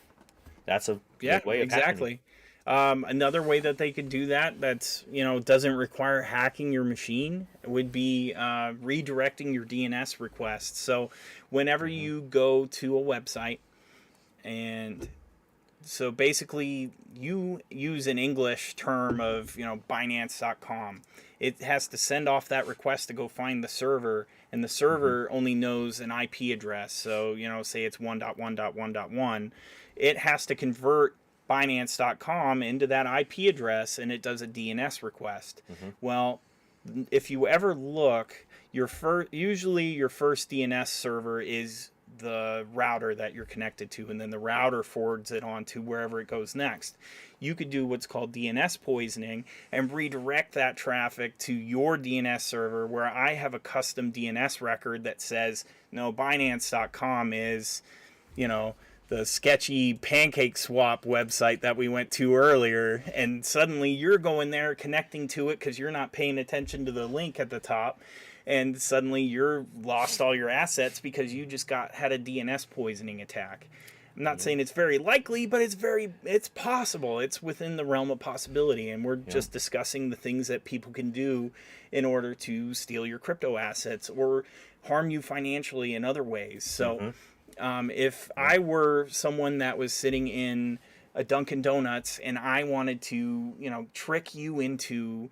That's a good way of exactly. Another way that they could do that's doesn't require hacking your machine would be redirecting your DNS requests. So whenever you go to a website, and so basically you use an English term of Binance.com, it has to send off that request to go find the server, and the server only knows an IP address. So say it's 1.1.1.1, it has to convert Binance.com into that IP address, and it does a DNS request. Well, if you ever look, usually your first DNS server is the router that you're connected to, and then the router forwards it on to wherever it goes next. You could do what's called DNS poisoning and redirect that traffic to your DNS server, where I have a custom DNS record that says, no, Binance.com is, the sketchy pancake swap website that we went to earlier, and suddenly you're going there connecting to it because you're not paying attention to the link at the top, and suddenly you're lost all your assets because you just had a DNS poisoning attack. I'm not saying it's very likely, but it's possible. It's within the realm of possibility, and we're just discussing the things that people can do in order to steal your crypto assets or harm you financially in other ways. So if I were someone that was sitting in a Dunkin' Donuts and I wanted to, trick you into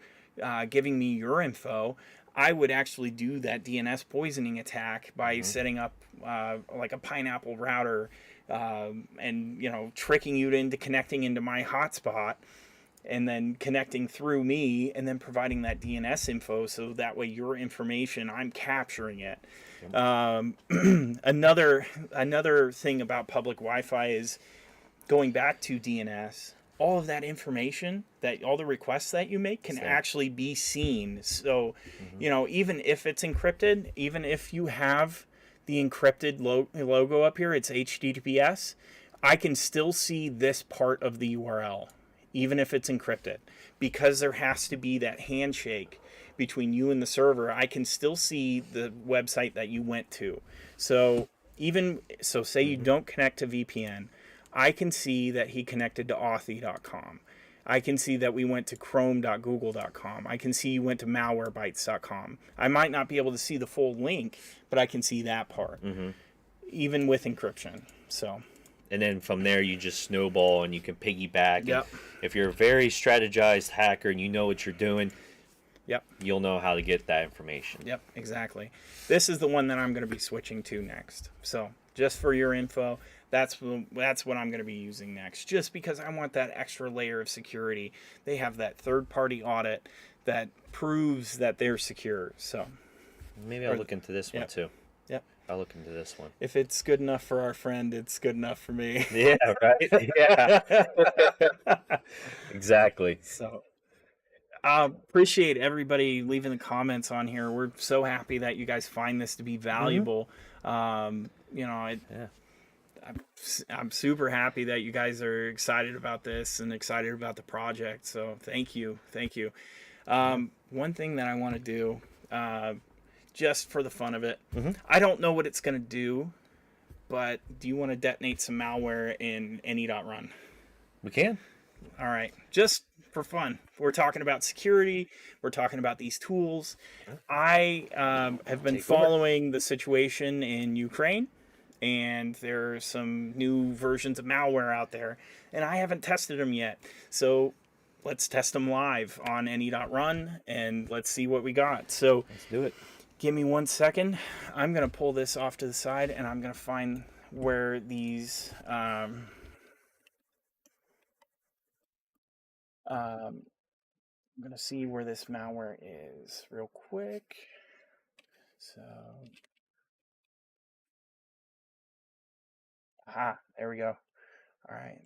giving me your info, I would actually do that DNS poisoning attack by setting up like a pineapple router and tricking you into connecting into my hotspot, and then connecting through me, and then providing that DNS info, so that way your information, I'm capturing it. Another thing about public Wi-Fi is, going back to DNS, all of that information, that all the requests that you make can actually be seen. So, even if it's encrypted, even if you have the encrypted logo up here, it's HTTPS, I can still see this part of the URL, even if it's encrypted, because there has to be that handshake between you and the server. I can still see the website that you went to. So say you don't connect to VPN, I can see that he connected to Authy.com. I can see that we went to chrome.google.com. I can see you went to malwarebytes.com. I might not be able to see the full link, but I can see that part, even with encryption. So, and then from there you just snowball and you can piggyback. Yep. And if you're a very strategized hacker and you know what you're doing, yep, you'll know how to get that information. yep, exactly. This is the one that I'm going to be switching to next. So, just for your info, that's what I'm going to be using next, just because I want that extra layer of security. They have that third-party audit that proves that they're secure. So maybe I'll look into this one Yep. too. Yep. I'll look into this one. If it's good enough for our friend, it's good enough for me. Yeah, right? Yeah. Exactly. So appreciate everybody leaving the comments on here. We're so happy that you guys find this to be valuable. You know, Yeah. I'm super happy that you guys are excited about this and excited about the project. So thank you. One thing that I want to do, just for the fun of it, I don't know what it's going to do, but do you want to detonate some malware in any.run? We can. All right, just for fun. We're talking about security. We're talking about these tools. I have been following the situation in Ukraine, and there are some new versions of malware out there, and I haven't tested them yet. So let's test them live on any.run, and let's see what we got. So Let's do it. give me 1 second. I'm going to pull this off to the side, and I'm going to find where these... I'm going to see where this malware is real quick. So, there we go. All right,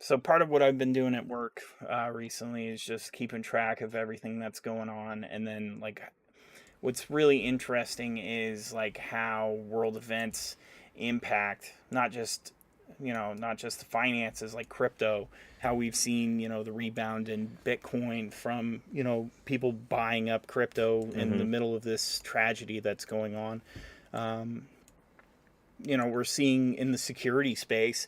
so part of what I've been doing at work recently is just keeping track of everything that's going on, and then like what's really interesting is like how world events impact not just the finances like crypto, how we've seen, the rebound in Bitcoin from, people buying up crypto in the middle of this tragedy that's going on. We're seeing in the security space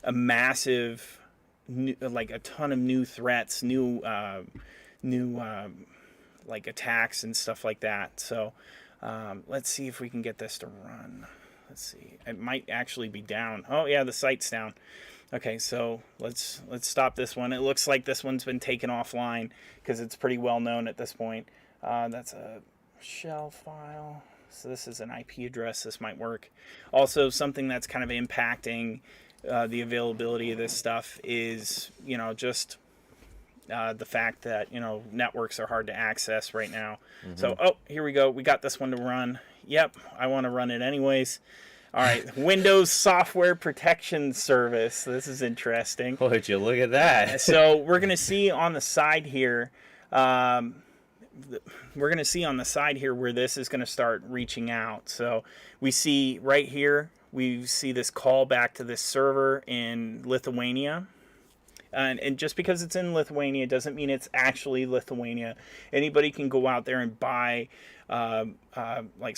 a massive, like a ton of new threats, new like attacks and stuff like that. So let's see if we can get this to run. Let's see. It might actually be down. Oh yeah, the site's down. Okay, so let's stop this one. It looks like this one's been taken offline because it's pretty well known at this point. That's a shell file. So this is an IP address. This might work. Also, something that's kind of impacting the availability of this stuff is, just the fact that, networks are hard to access right now. So, here we go. We got this one to run. Yep, I want to run it anyways. All right, Windows Software Protection Service. This is interesting. Would you look at that? So we're going to see on the side here, where this is going to start reaching out. So we see right here, we see this call back to this server in Lithuania. And just because it's in Lithuania doesn't mean it's actually Lithuania. Anybody can go out there and buy like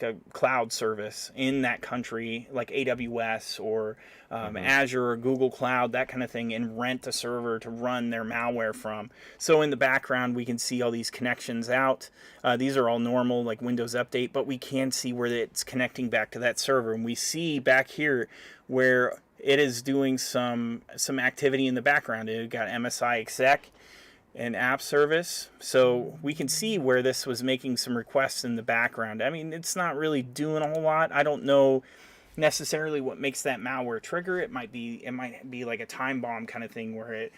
a cloud service in that country, like AWS or Azure or Google Cloud, that kind of thing, and rent a server to run their malware from. So in the background, we can see all these connections out. These are all normal, like Windows Update, but we can see where it's connecting back to that server. And we see back here where it is doing some activity in the background. It got MSI exec and app service. So we can see where this was making some requests in the background. I mean, it's not really doing a whole lot. I don't know necessarily what makes that malware trigger. It might be like a time bomb kind of thing where it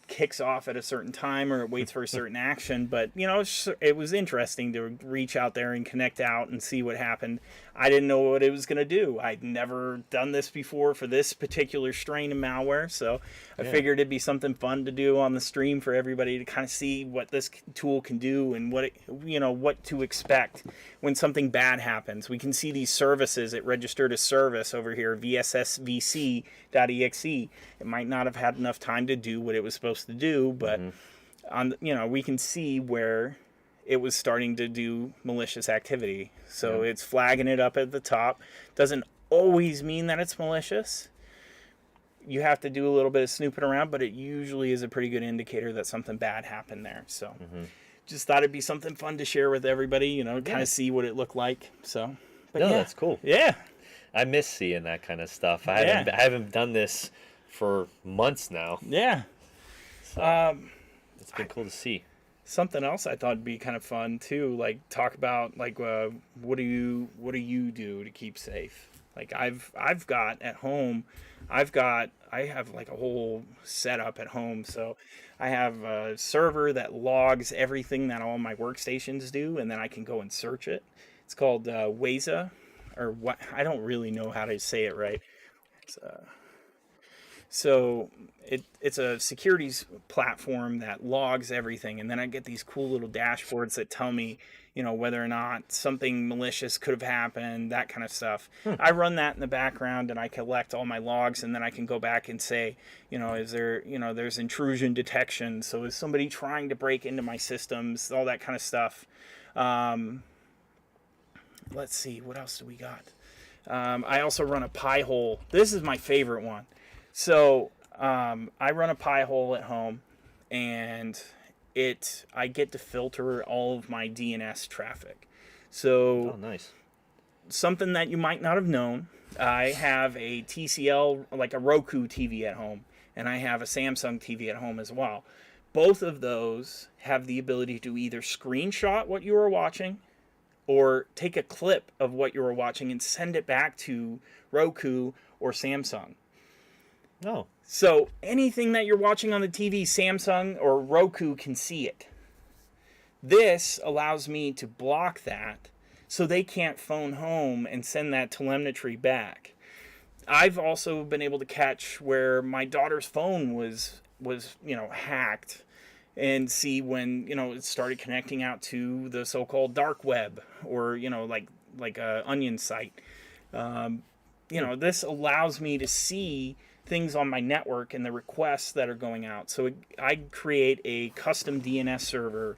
kicks off at a certain time or it waits for a certain action. But, it was interesting to reach out there and connect out and see what happened. I didn't know what it was going to do. I'd never done this before for this particular strain of malware. So I figured it'd be something fun to do on the stream for everybody to kind of see what this tool can do and what to expect when something bad happens. We can see these services. It registered a service over here, vssvc.exe. It might not have had enough time to do what it was supposed to do, but we can see where it was starting to do malicious activity. So it's flagging it up at the top. Doesn't always mean that it's malicious. you have to do a little bit of snooping around, but it usually is a pretty good indicator that something bad happened there. So just thought it'd be something fun to share with everybody, you know, kind of see what it looked like. So, but No, yeah. that's cool. Yeah. I miss seeing that kind of stuff. I haven't done this for months now. Yeah. So it's been cool to see. Something else I thought would be kind of fun too, like talk about like what do you do to keep safe? Like I've got at home, I have like a whole setup at home. So I have a server that logs everything that all my workstations do, and then I can go and search it. It's called Waza, or what, I don't really know how to say it right. So it's a securities platform that logs everything, and then I get these cool little dashboards that tell me, you know, whether or not something malicious could have happened, that kind of stuff. I run that in the background, and I collect all my logs, and then I can go back and say, you know, is there, you know, there's intrusion detection, so is somebody trying to break into my systems, all that kind of stuff. Let's see, what else do we got? I also run a Piehole. This is my favorite one. So I run a Piehole at home, and I get to filter all of my DNS traffic. So nice. Something that you might not have known, I have a TCL, like a Roku TV at home, and I have a Samsung TV at home as well. Both of those have the ability to either screenshot what you are watching or take a clip of what you were watching and send it back to Roku or Samsung. Oh. So anything that you're watching on the TV, Samsung or Roku can see it. This allows me to block that so they can't phone home and send that telemetry back. I've also been able to catch where my daughter's phone was you know, hacked, and see when, you know, it started connecting out to the so-called dark web, or, you know, like a onion site. You know, this allows me to see things on my network and the requests that are going out. So I create a custom DNS server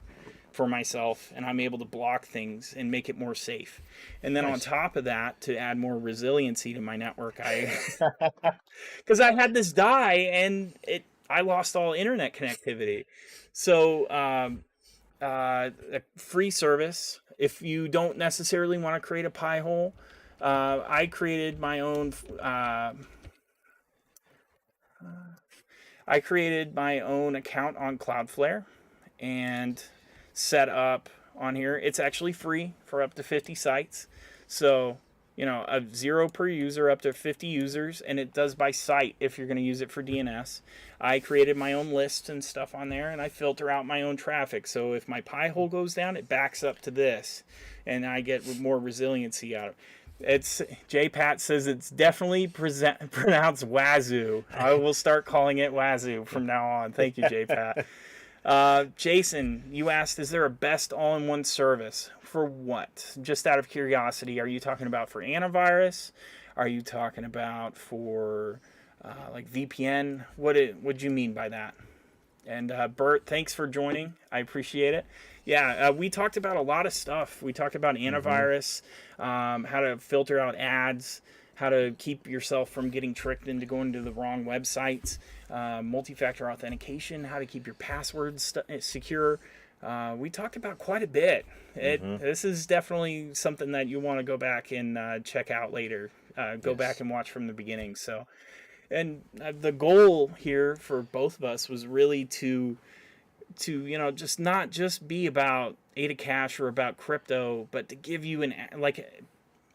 for myself, and I'm able to block things and make it more safe. And then on top of that, to add more resiliency to my network, because I had this die and I lost all internet connectivity. So a free service, if you don't necessarily want to create a Piehole, I created my own account on Cloudflare and set up on here. It's actually free for up to 50 sites. So, you know, a 0 per user up to 50 users, and it does by site if you're going to use it for DNS. I created my own lists and stuff on there, and I filter out my own traffic. So if my Piehole goes down, it backs up to this, and I get more resiliency out of it. It's J-Pat says it's definitely pronounced Wazoo. I will start calling it Wazoo from now on. Thank you, J-Pat. Jason, you asked, is there a best all-in-one service? For what? Just out of curiosity, are you talking about for antivirus? Are you talking about for like VPN? What do you mean by that? And Bert, thanks for joining. I appreciate it. Yeah, we talked about a lot of stuff. We talked about antivirus, how to filter out ads, how to keep yourself from getting tricked into going to the wrong websites, multi-factor authentication, how to keep your passwords secure. We talked about quite a bit. This is definitely something that you want to go back and check out later. Go back and watch from the beginning. So, and the goal here for both of us was really to you know, just not just be about AdaCash or about crypto, but to give you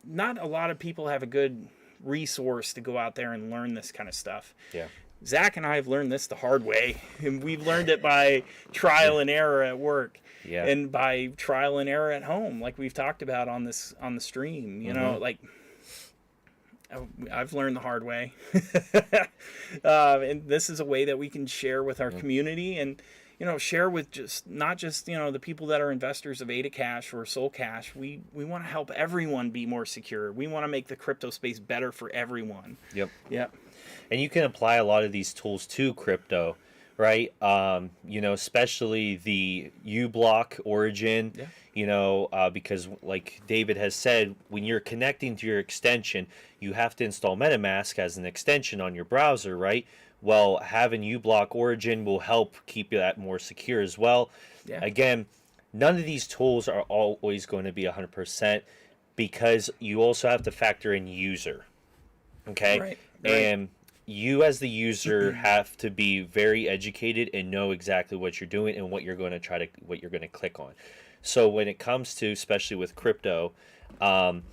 not a lot of people have a good resource to go out there and learn this kind of stuff. Yeah. Zach and I have learned this the hard way, and we've learned it by trial and error at work, and by trial and error at home, like we've talked about on the stream. You know, like I've learned the hard way, and this is a way that we can share with our community, and you know, share with not just, you know, the people that are investors of AdaCash or SolCash. We want to help everyone be more secure. We want to make the crypto space better for everyone. Yep. Yep. And you can apply a lot of these tools to crypto right? You know, especially the uBlock origin, Yeah. you know, because like David has said, when you're connecting to your extension, you have to install MetaMask as an extension on your browser, right? Well, having uBlock origin will help keep that more secure as well. Yeah. Again, none of these tools are always going to be 100% because you also have to factor in user. Okay. Right. Right. And you as the user have to be very educated and know exactly what you're doing and what you're going to what you're going to click on. So when it comes to, especially with crypto, um,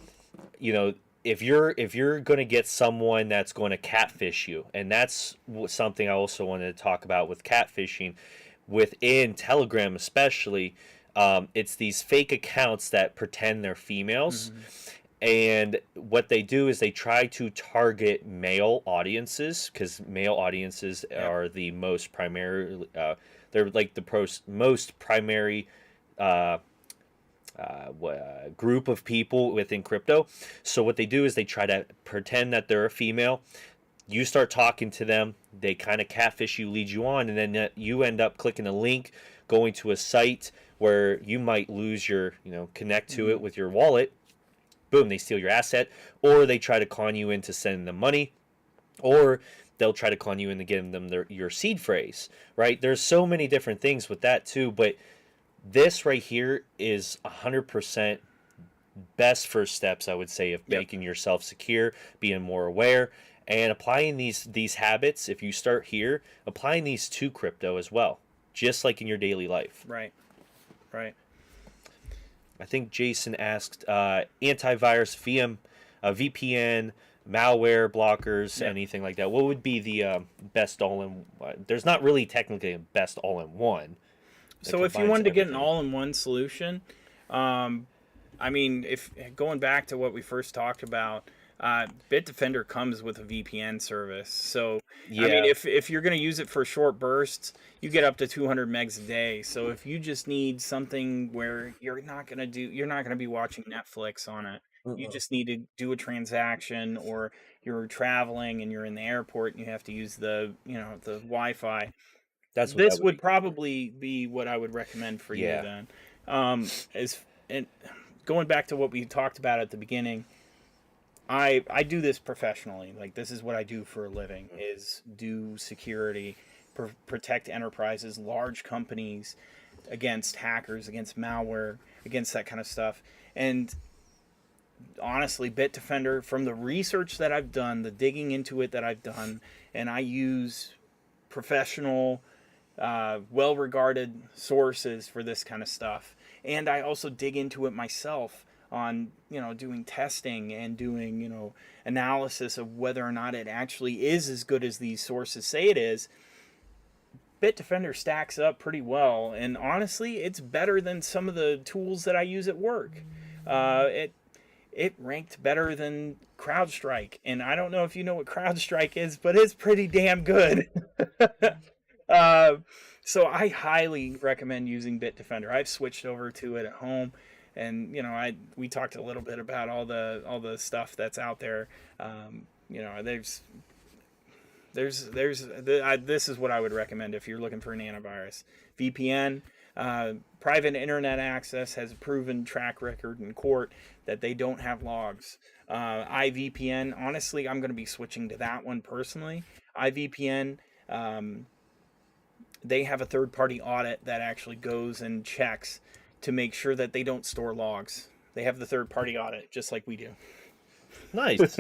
you know, if you're going to get someone that's going to catfish you, and that's something I also wanted to talk about with catfishing within Telegram, especially. It's these fake accounts that pretend they're females, Mm-hmm. and what they do is they try to target male audiences because male audiences Yeah. are the most primary. They're like the most primary uh, group of people within crypto. So what they do is they try to pretend that they're a female. You start talking to them, they kind of catfish you, lead you on, and then you end up clicking a link, going to a site where you might lose your, connect to it Mm-hmm. with your wallet. Boom, they steal your asset, or they try to con you into sending them money, or they'll try to con you into giving them your seed phrase, right? There's so many different things with that too, but this right here is 100% best first steps, I would say, of Yep. making yourself secure, being more aware, and applying these habits. If you start here, applying these to crypto as well, just like in your daily life. Right. Right. I think Jason asked antivirus, VPN, malware blockers, Yeah. anything like that. What would be the best all-in? There's not really technically a best all-in-one. That So if you combines wanted to get an everything. all-in-one solution, I mean, if going back to what we first talked about, Bitdefender comes with a VPN service. So, I mean, Yeah. if you're going to use it for short bursts, you get up to 200 megs a day. So if you just need something where you're not going to be watching Netflix on it. You Mm-mm. just need to do a transaction, or you're traveling and you're in the airport and you have to use the Wi-Fi. That's what that This would would be. probably be what I would recommend for you Yeah. then. As and going back to what we talked about at the beginning, I do this professionally. Like, this is what I do for a living: is do security, protect enterprises, large companies against hackers, against malware, against that kind of stuff. And honestly, Bitdefender, from the research that I've done, the digging into it that I've done, and I use professional, well-regarded sources for this kind of stuff. And I also dig into it myself on, doing testing and doing, analysis of whether or not it actually is as good as these sources say it is. Bitdefender stacks up pretty well, and honestly, it's better than some of the tools that I use at work. It ranked better than CrowdStrike, and I don't know if you know what CrowdStrike is, but it's pretty damn good. uh, so I highly recommend using Bitdefender. I've switched over to it at home, and we talked a little bit about all the stuff that's out there. This is what I would recommend if you're looking for an antivirus. VPN, private internet access, has a proven track record in court that they don't have logs. iVPN, honestly, I'm going to be switching to that one personally. iVPN, they have a third-party audit that actually goes and checks to make sure that they don't store logs. They have the third-party audit, just like we do. Nice.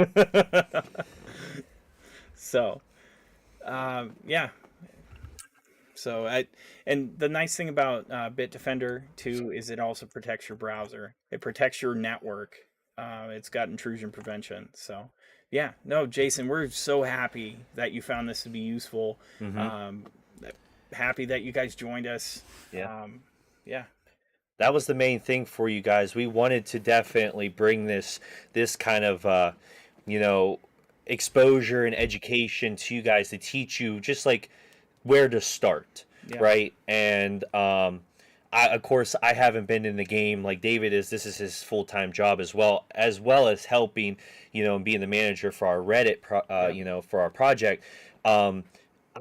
So, yeah. So and the nice thing about Bitdefender too is it also protects your browser. It protects your network. It's got intrusion prevention. So, yeah. No, Jason, we're so happy that you found this to be useful. Hmm. Um, Happy that you guys joined us. Yeah. Yeah. That was the main thing for you guys. We wanted to definitely bring this kind of you know exposure and education to you guys to teach you just like where to start, Yeah. right? And of course, I haven't been in the game like David is. This is his full-time job as well as helping, and being the manager for our Reddit, Yeah. for our project. Um,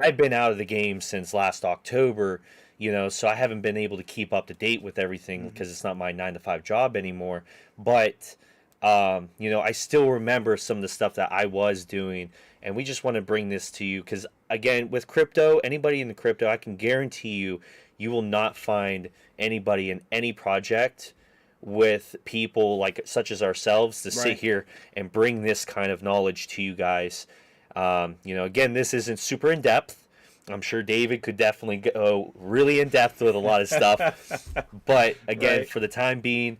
I've been out of the game since last October, so I haven't been able to keep up to date with everything because it's not my 9 to 5 job anymore. But, I still remember some of the stuff that I was doing, and we just want to bring this to you because, again, with crypto, anybody in the crypto, I can guarantee you, you will not find anybody in any project with people like such as ourselves to sit Right. here and bring this kind of knowledge to you guys. Again, this isn't super in depth. I'm sure David could definitely go really in depth with a lot of stuff. But again, Right. for the time being,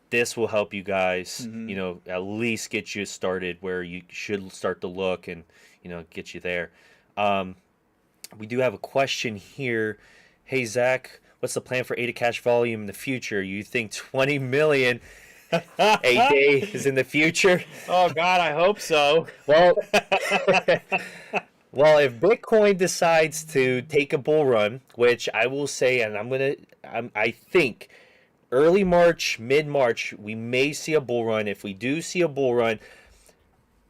this will help you guys, Mm-hmm. at least get you started where you should start to look and, get you there. Um, we do have a question here. Hey, Zach, what's the plan for ADA cache volume in the future? You think 20 million a day is in the future? Oh God, I hope so. Well, well, if Bitcoin decides to take a bull run, which I will say, and I think early March, mid March, we may see a bull run. If we do see a bull run,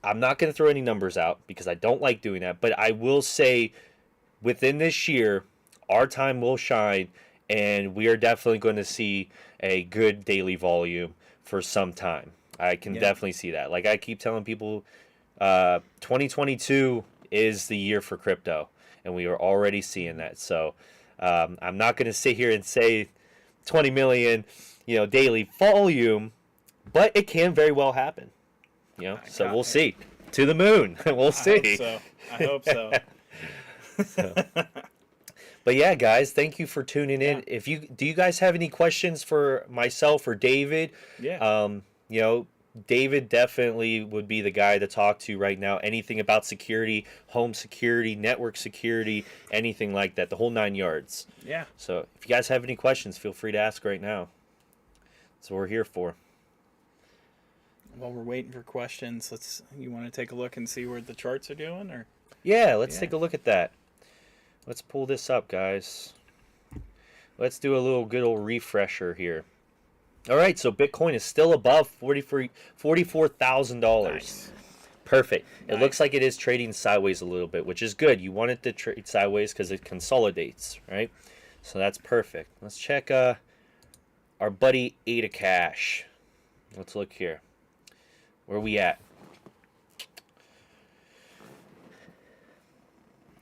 I'm not going to throw any numbers out because I don't like doing that. But I will say, within this year, our time will shine, and we are definitely going to see a good daily volume for some time. I can Yeah. definitely see that. Like I keep telling people, 2022 is the year for crypto, and we are already seeing that. So I'm not going to sit here and say 20 million, daily volume, but it can very well happen. So we'll see. To the moon, we'll I hope see. so. I hope so. But yeah, guys, thank you for tuning in. Yeah. Do you guys have any questions for myself or David? Yeah. David definitely would be the guy to talk to right now. Anything about security, home security, network security, anything like that, the whole 9 yards. Yeah. So if you guys have any questions, feel free to ask right now. That's what we're here for. While we're waiting for questions, you want to take a look and see where the charts are doing, or? Yeah, let's Yeah. take a look at that. Let's pull this up, guys. Let's do a little good old refresher here. All right, so Bitcoin is still above $44,000. Nice. Perfect. It Nice. looks like it is trading sideways a little bit, which is good. You want it to trade sideways because it consolidates, right? So that's perfect. Let's check our buddy Ada Cash. Let's look here. Where are we at?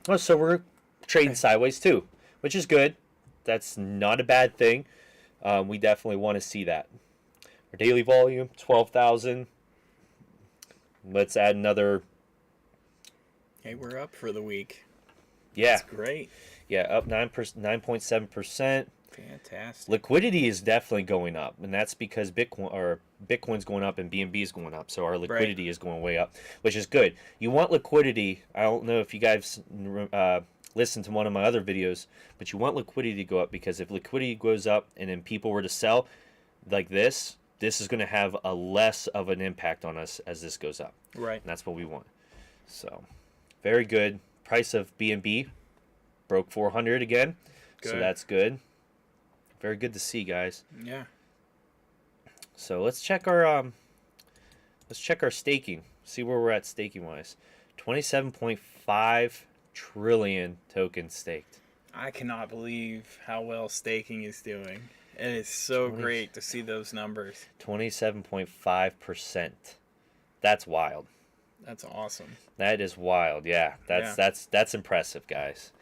Oh, so we're trading sideways too, which is good. That's not a bad thing. We definitely want to see that. Our daily volume, 12,000. Let's add another. Hey, we're up for the week. Yeah, That's great. yeah, up 9.7%. Fantastic. Liquidity is definitely going up, and that's because Bitcoin's going up and BNB is going up. So our liquidity is going way up, which is good. You want liquidity. I don't know if you guys listened to one of my other videos, but you want liquidity to go up because if liquidity goes up and then people were to sell like this is going to have a less of an impact on us as this goes up. Right. And that's what we want. So, very good. Price of BNB broke 400 again. So Good. that's good. Very good to see, guys. Yeah. So let's check our staking. See where we're at staking wise. 27.5 trillion tokens staked. I cannot believe how well staking is doing. It is so great to see those numbers. 27.5%. That's wild. That's awesome. That is wild. Yeah. That's impressive, guys.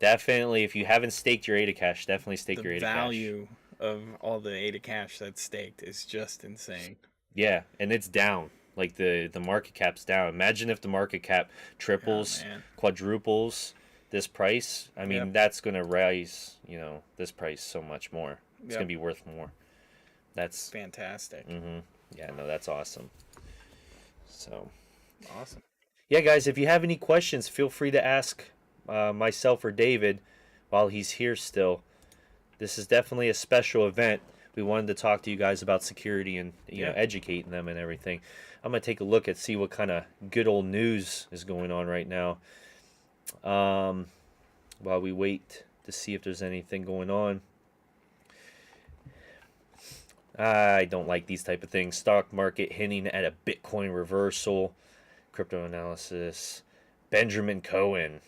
Definitely, if you haven't staked your ADA cash, definitely stake your The ADA cash. value of all the ADA cash that's staked is just insane. Yeah, and it's down. Like the market cap's down. Imagine if the market cap triples, man. quadruples this price. I mean, Yep. that's going to rise, this price so much more. It's Yep. going to be worth more. That's Fantastic. yeah, no, that's awesome. So, Awesome. yeah, guys, if you have any questions, feel free to ask myself or David while he's here still. This is definitely a special event. We wanted to talk to you guys about security and educating them and everything. I'm gonna take a look at see what kind of good old news is going on right now. While we wait to see if there's anything going on. I don't like these type of things. Stock market hinting at a Bitcoin reversal. Crypto analysis. Benjamin Cohen.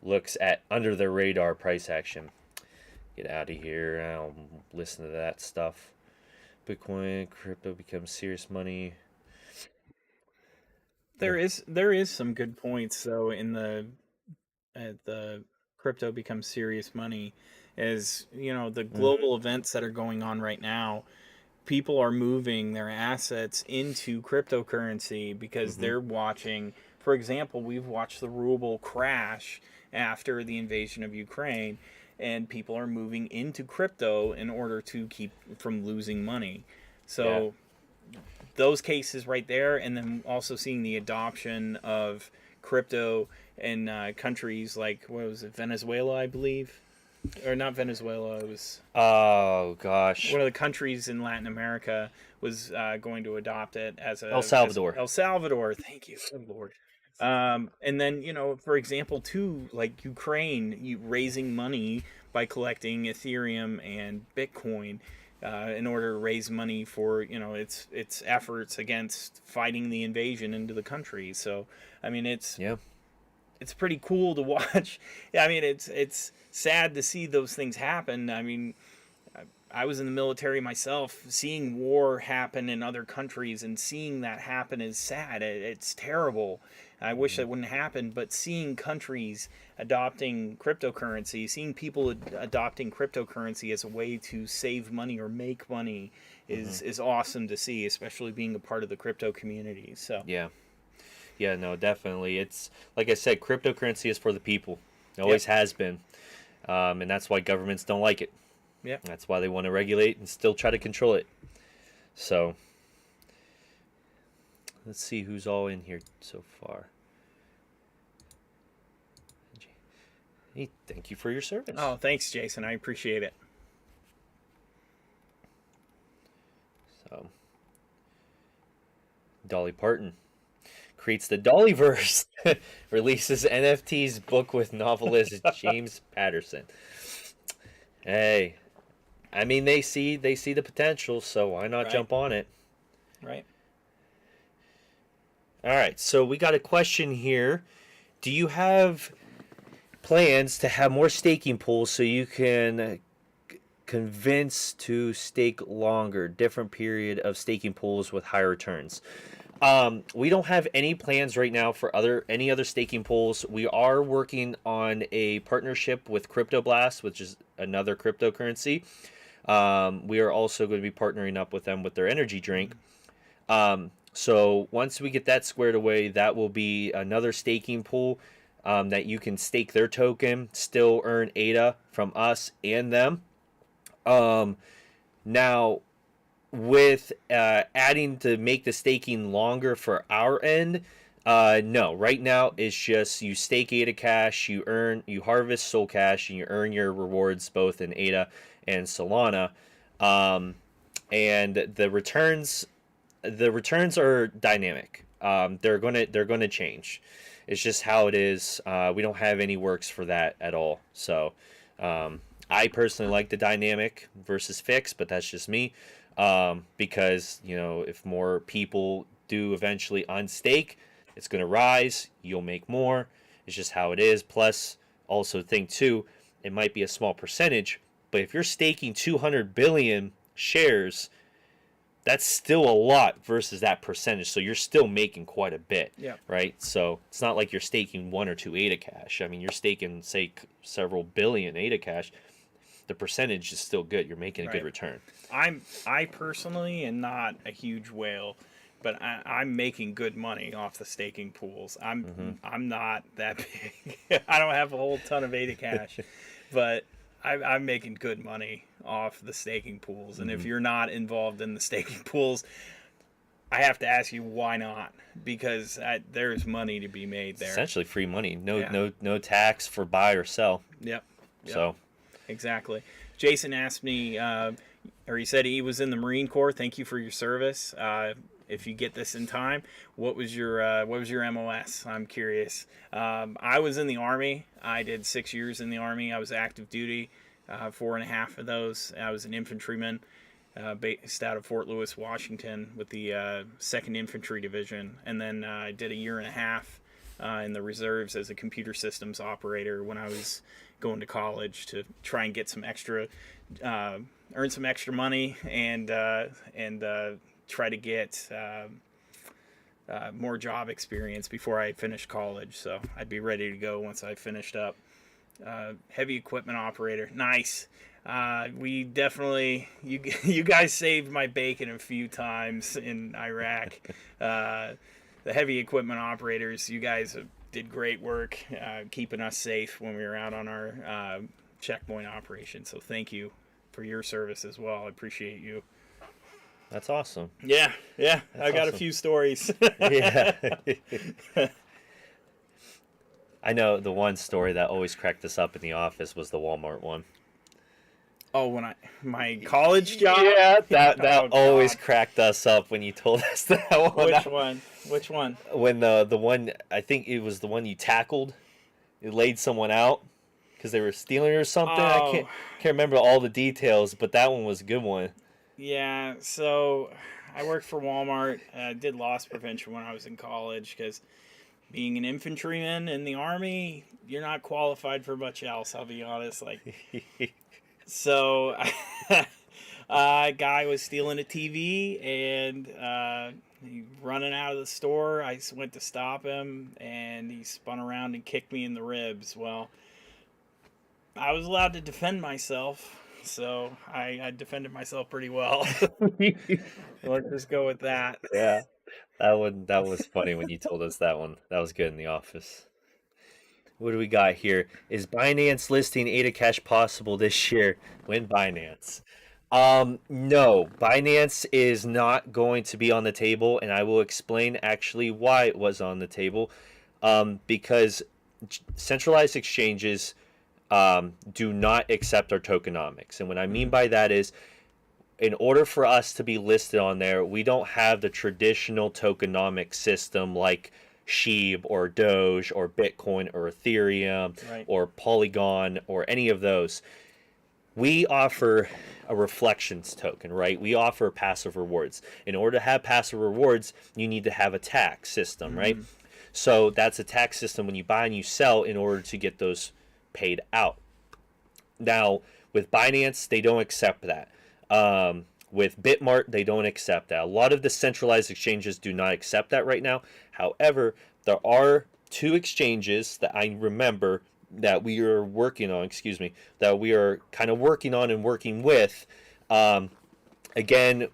looks at under the radar price action. Get out of here. I don't listen to that stuff. Bitcoin, crypto becomes serious money. There is some good points though in the crypto becomes serious money, as you know, the global events that are going on right now. People are moving their assets into cryptocurrency because they're watching. For example, we've watched the ruble crash after the invasion of Ukraine, and people are moving into crypto in order to keep from losing money. Yeah. So those cases right there, and then also seeing the adoption of crypto in countries like, what was it, Venezuela, I believe, or not Venezuela. It was Oh gosh. one of the countries in Latin America was going to adopt it as El Salvador. El Salvador. Thank you, good Lord. And then, you know, for example, too, like Ukraine, raising money by collecting Ethereum and Bitcoin in order to raise money for, you know, its efforts against fighting the invasion into the country. So, I mean, Yeah. it's pretty cool to watch. I mean, it's sad to see those things happen. I mean, I was in the military myself. Seeing war happen in other countries and seeing that happen is sad. It's terrible. I wish that wouldn't happen, but seeing countries adopting cryptocurrency, seeing people adopting cryptocurrency as a way to save money or make money is awesome to see, especially being a part of the crypto community. So Yeah. Yeah, no, definitely. It's like I said, cryptocurrency is for the people. It always has been. And that's why governments don't like it. yeah. That's why they want to regulate and still try to control it. So, let's see who's all in here so far. Hey, thank you for your service. Oh, thanks, Jason. I appreciate it. So, Dolly Parton creates the Dollyverse, releases NFTs book with novelist James Patterson. Hey, I mean they see the potential, so why not Right. jump on it? Right. All right, so we got a question here. Do you have plans to have more staking pools so you can convince to stake longer, different period of staking pools with higher returns? We don't have any plans right now for any other staking pools. We are working on a partnership with CryptoBlast, which is another cryptocurrency. We are also going to be partnering up with them with their energy drink. So once we get that squared away, that will be another staking pool that you can stake their token, still earn ADA from us and them. Now, with adding to make the staking longer for our end, no. Right now, it's just you stake ADA cash, you harvest Soul Cash, and you earn your rewards both in ADA and Solana. And the returns are dynamic. They're gonna change. It's just how it is. We don't have any works for that at all. So I personally like the dynamic versus fixed, but that's just me. Because you know, if more people do eventually unstake, it's gonna rise. You'll make more. It's just how it is. Plus, also think too, it might be a small percentage, but if you're staking 200 billion shares, that's still a lot versus that percentage. So you're still making quite a bit, Yeah. right? So it's not like you're staking 1 or 2 ADA cash. I mean, you're staking, say, several billion ADA cash. The percentage is still good. You're making a good return. I personally am not a huge whale, but I'm making good money off the staking pools. I'm not that big. I don't have a whole ton of ADA cash, but I'm making good money off the staking pools. And if you're not involved in the staking pools, I have to ask you why not? Because there's money to be made there. Essentially free money. No tax for buy or sell. Yep. So Exactly. Jason asked me, or he said he was in the Marine Corps. Thank you for your service. If you get this in time, what was your MOS? I'm curious. I was in the Army. I did 6 years in the Army. I was active duty, 4.5 of those. I was an infantryman, based out of Fort Lewis, Washington, with the 2nd Infantry Division, and then I did a year and a half in the reserves as a computer systems operator when I was going to college to try and get some extra, earn some extra money and try to get more job experience before I finished college. So I'd be ready to go once I finished up. Heavy equipment operator, nice. We definitely, you guys saved my bacon a few times in Iraq. The heavy equipment operators, you guys did great work keeping us safe when we were out on our checkpoint operation. So thank you for your service as well. I appreciate you. That's awesome. Yeah, That's I got awesome. a few stories. Yeah. I know the one story that always cracked us up in the office was the Walmart one. Oh, my college job? Yeah, that Oh, always God. cracked us up when you told us that one. Which one? When the one, I think it was the one you tackled, you laid someone out because they were stealing or something. I Oh. can't remember all the details, but that one was a good one. Yeah, so I worked for Walmart. I did loss prevention when I was in college because being an infantryman in the Army, you're not qualified for much else, I'll be honest. So a guy was stealing a TV and he running out of the store. I went to stop him and he spun around and kicked me in the ribs. Well, I was allowed to defend myself. So I defended myself pretty well. Let's just go with that. Yeah, that was funny when you told us that one. That was good in the office. What do we got here? Is Binance listing AdaCash possible this year? When Binance? No, Binance is not going to be on the table, and I will explain actually why it was on the table. Because centralized exchanges do not accept our tokenomics. And what I mean by that is, in order for us to be listed on there, we don't have the traditional tokenomic system like SHIB or Doge or Bitcoin or Ethereum Right. or Polygon or any of those. We offer a reflections token, right? We offer passive rewards. In order to have passive rewards, you need to have a tax system, right? So that's a tax system when you buy and you sell in order to get those paid out. Now, with Binance, they don't accept that. With Bitmart, they don't accept that. A lot of the centralized exchanges do not accept that right now. However, there are two exchanges that I remember that we are working on, that we are kind of working on and working with. Again,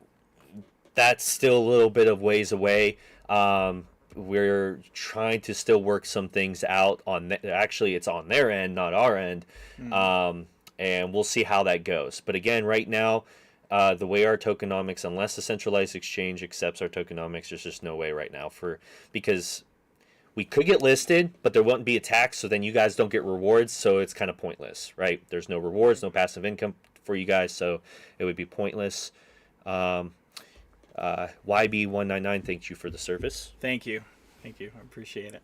that's still a little bit of ways away. We're trying to still work some things out on actually it's on their end, not our end. And we'll see how that goes. But again, right now, the way our tokenomics, unless the centralized exchange accepts our tokenomics, there's just no way right now because we could get listed, but there wouldn't be a tax, so then you guys don't get rewards, so it's kind of pointless, right? There's no rewards, no passive income for you guys, so it would be pointless. YB199 thanks you for the service. Thank you. I appreciate it.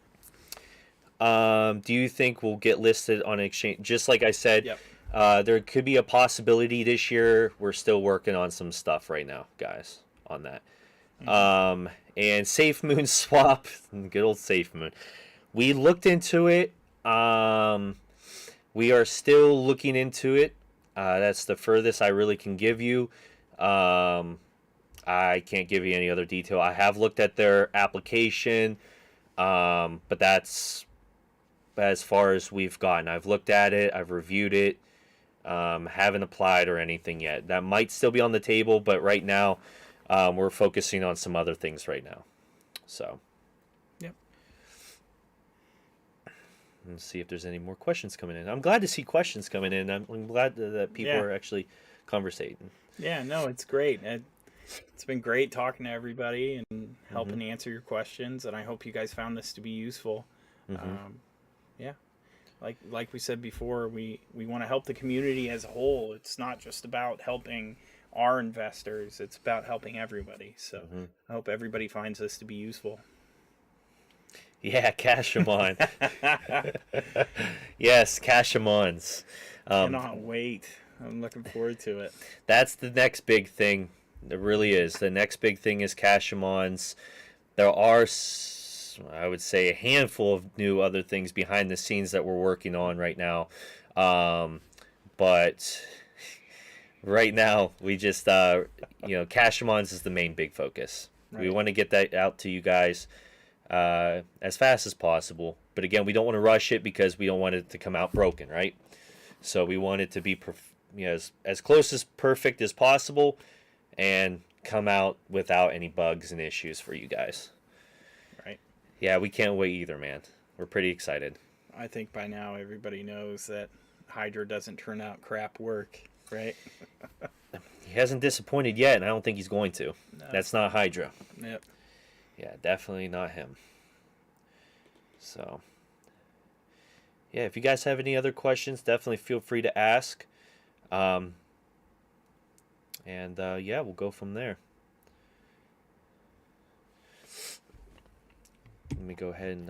Do you think we'll get listed on an exchange? Just like I said, Yep. There could be a possibility this year. We're still working on some stuff right now, guys, on that. And Safe Moon swap, good old Safe Moon. We looked into it. We are still looking into it. That's the furthest I really can give you. I can't give you any other detail. I have looked at their application, but that's as far as we've gotten. I've looked at it. I've reviewed it. Haven't applied or anything yet. That might still be on the table, but right now we're focusing on some other things right now. So, Yep. Let's see if there's any more questions coming in. I'm glad to see questions coming in. I'm glad that people are actually conversating. Yeah, no, it's great. It's been great talking to everybody and helping answer your questions, and I hope you guys found this to be useful. Yeah, like we said before, we want to help the community as a whole. It's not just about helping our investors, it's about helping everybody. So I hope everybody finds this to be useful. Yeah, cash them on. Yes, cash them ons. Cannot wait. I'm looking forward to it. That's the next big thing. It really is. The next big thing is cash them ons. There are I would say, a handful of new other things behind the scenes that we're working on right now. But right now, we just, CASHVerse is the main big focus. Right. We want to get that out to you guys as fast as possible. But again, we don't want to rush it because we don't want it to come out broken, right? So we want it to be as close as perfect as possible and come out without any bugs and issues for you guys. Right. Yeah, we can't wait either, man. We're pretty excited. I think by now everybody knows that Hydra doesn't turn out crap work, right? He hasn't disappointed yet, and I don't think he's going to. No. That's not Hydra. Yep. Yeah, definitely not him. So, yeah, if you guys have any other questions, definitely feel free to ask. We'll go from there. Let me go ahead and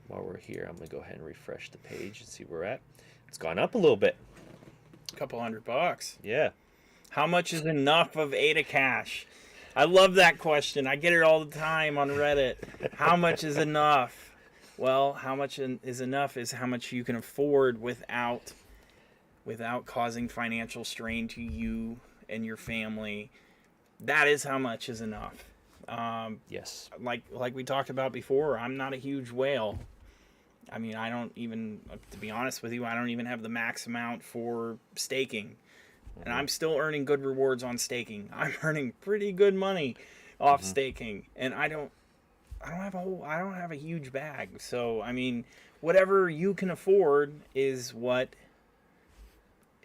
while we're here, I'm going to go ahead and refresh the page and see where we're at. It's gone up a little bit. A couple $100. Yeah. How much is enough of AdaCash? I love that question. I get it all the time on Reddit. How much is enough? Well, how much is enough is how much you can afford without causing financial strain to you and your family. That is how much is enough. Yes. Like we talked about before, I'm not a huge whale. I mean, I don't even, to be honest with you, I don't even have the max amount for staking. And I'm still earning good rewards on staking. I'm earning pretty good money off staking, and I don't have a huge bag. So I mean, whatever you can afford is what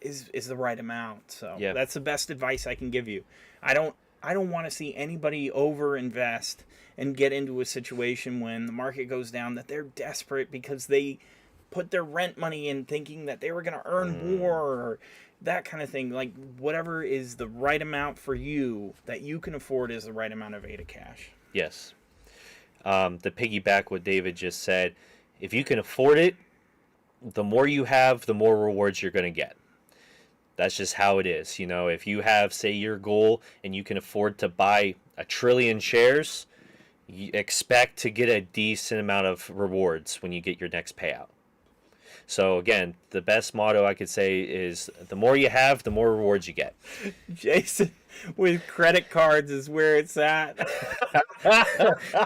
is the right amount. So that's the best advice I can give you. I don't want to see anybody overinvest and get into a situation when the market goes down that they're desperate because they put their rent money in thinking that they were going to earn more, or that kind of thing. Like, whatever is the right amount for you that you can afford is the right amount of AdaCash. Yes. To piggyback what David just said, if you can afford it, the more you have, the more rewards you're going to get. That's just how it is. You know, if you have, say, your goal and you can afford to buy 1 trillion shares, you expect to get a decent amount of rewards when you get your next payout. So again, the best motto I could say is the more you have, the more rewards you get. Jason, with credit cards is where it's at.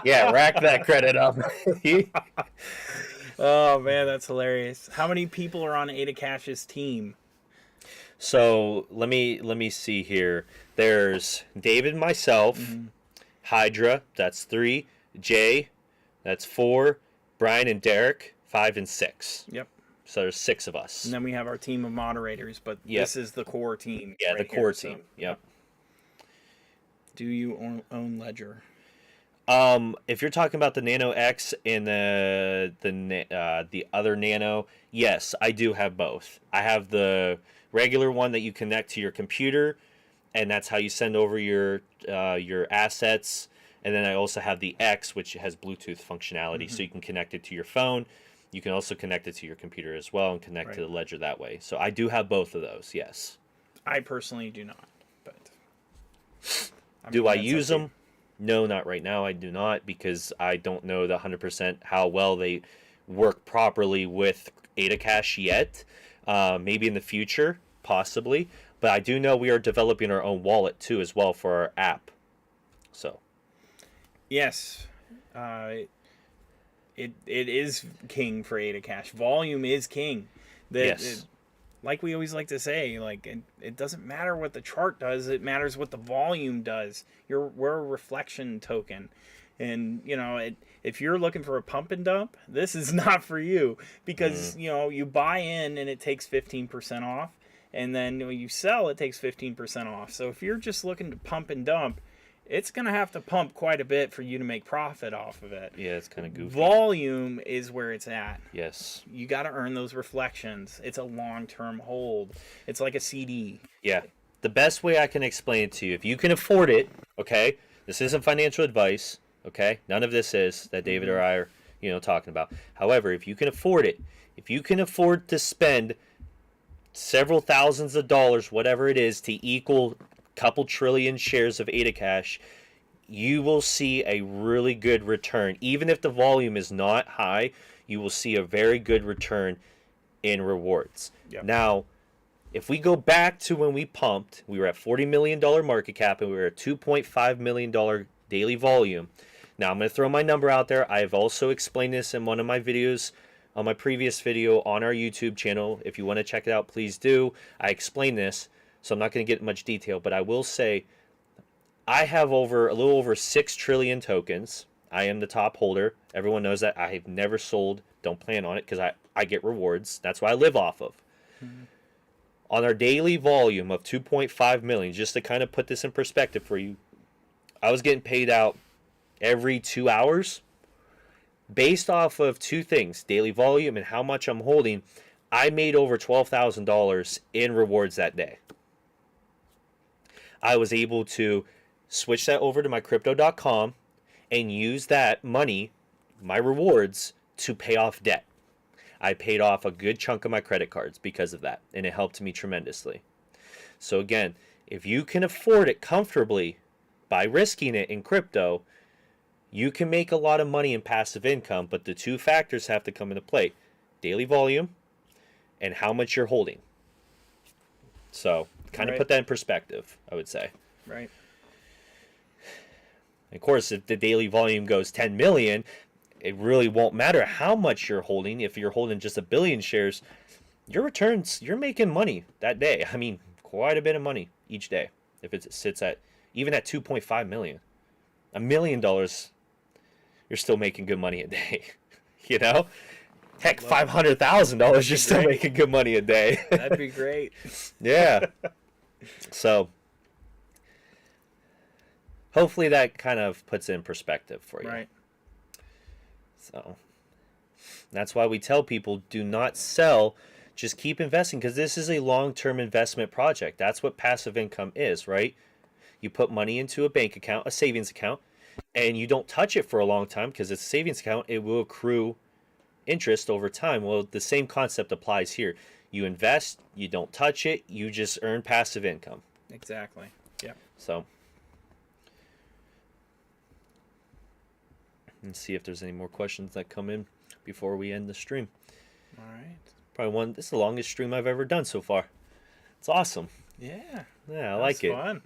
Yeah, rack that credit up. Oh man, that's hilarious. How many people are on AdaCash's team? So let me see here. There's David, myself, Hydra, that's 3, Jay, that's 4, Brian and Derek, 5 and 6. Yep. So there's 6 of us. And then we have our team of moderators, but this is the core team. Yeah, the core team. Yep. Do you own Ledger? If you're talking about the Nano X and the other Nano, yes, I do have both. I have the regular one that you connect to your computer, and that's how you send over your assets. And then I also have the X, which has Bluetooth functionality, so you can connect it to your phone. You can also connect it to your computer as well and connect to the Ledger that way. So I do have both of those, yes. I personally do not. But do I use them? No, not right now. I do not, because I don't know the 100% how well they work properly with AdaCash yet. Maybe in the future, possibly. But I do know we are developing our own wallet too as well for our app. So. Yes. It is king for AdaCash. Volume is king. Like we always like to say, like it doesn't matter what the chart does, it matters what the volume does. We're a reflection token. And, you know, if you're looking for a pump and dump, this is not for you, because, you know, you buy in and it takes 15% off, and then when you sell, it takes 15% off. So if you're just looking to pump and dump, it's going to have to pump quite a bit for you to make profit off of it. Yeah, it's kind of goofy. Volume is where it's at. Yes. You got to earn those reflections. It's a long-term hold. It's like a CD. Yeah. The best way I can explain it to you, if you can afford it, okay, this isn't financial advice, okay? None of this is that David or I are, you know, talking about. However, if you can afford it, if you can afford to spend several thousands of dollars, whatever it is, to equal couple trillion shares of AdaCash, you will see a really good return. Even if the volume is not high, you will see a very good return in rewards. Yep. Now, if we go back to when we pumped, we were at $40 million market cap and we were at $2.5 million daily volume. Now, I'm going to throw my number out there. I've also explained this in one of my videos, on my previous video on our YouTube channel. If you want to check it out, please do. I explain this, so I'm not going to get much detail, but I will say I have a little over 6 trillion tokens. I am the top holder. Everyone knows that. I have never sold, don't plan on it, because I get rewards. That's what I live off of. Mm-hmm. On our daily volume of 2.5 million, just to kind of put this in perspective for you, I was getting paid out every 2 hours. Based off of two things, daily volume and how much I'm holding, I made over $12,000 in rewards that day. I was able to switch that over to my crypto.com and use that money, my rewards, to pay off debt. I paid off a good chunk of my credit cards because of that, and it helped me tremendously. So again, if you can afford it comfortably by risking it in crypto, you can make a lot of money in passive income, but the two factors have to come into play: daily volume and how much you're holding. So kind of put that in perspective, I would say. Right. Of course, if the daily volume goes 10 million, it really won't matter how much you're holding. If you're holding just 1 billion shares, your returns, you're making money that day. I mean, quite a bit of money each day. If it sits at, even at 2.5 million, $1 million, you're still making good money a day. You know? Heck, $500,000, you're still making good money a day. That'd be great. Yeah. So, hopefully that kind of puts it in perspective for you. Right. So, that's why we tell people, do not sell, just keep investing, because this is a long-term investment project. That's what passive income is, right? You put money into a bank account, a savings account, and you don't touch it for a long time because it's a savings account. It will accrue interest over time. Well, the same concept applies here. You invest, you don't touch it, you just earn passive income. Exactly. Yeah. So, let's see if there's any more questions that come in before we end the stream. All right. Probably this is the longest stream I've ever done so far. It's awesome. Yeah. Yeah, I like it. Fun.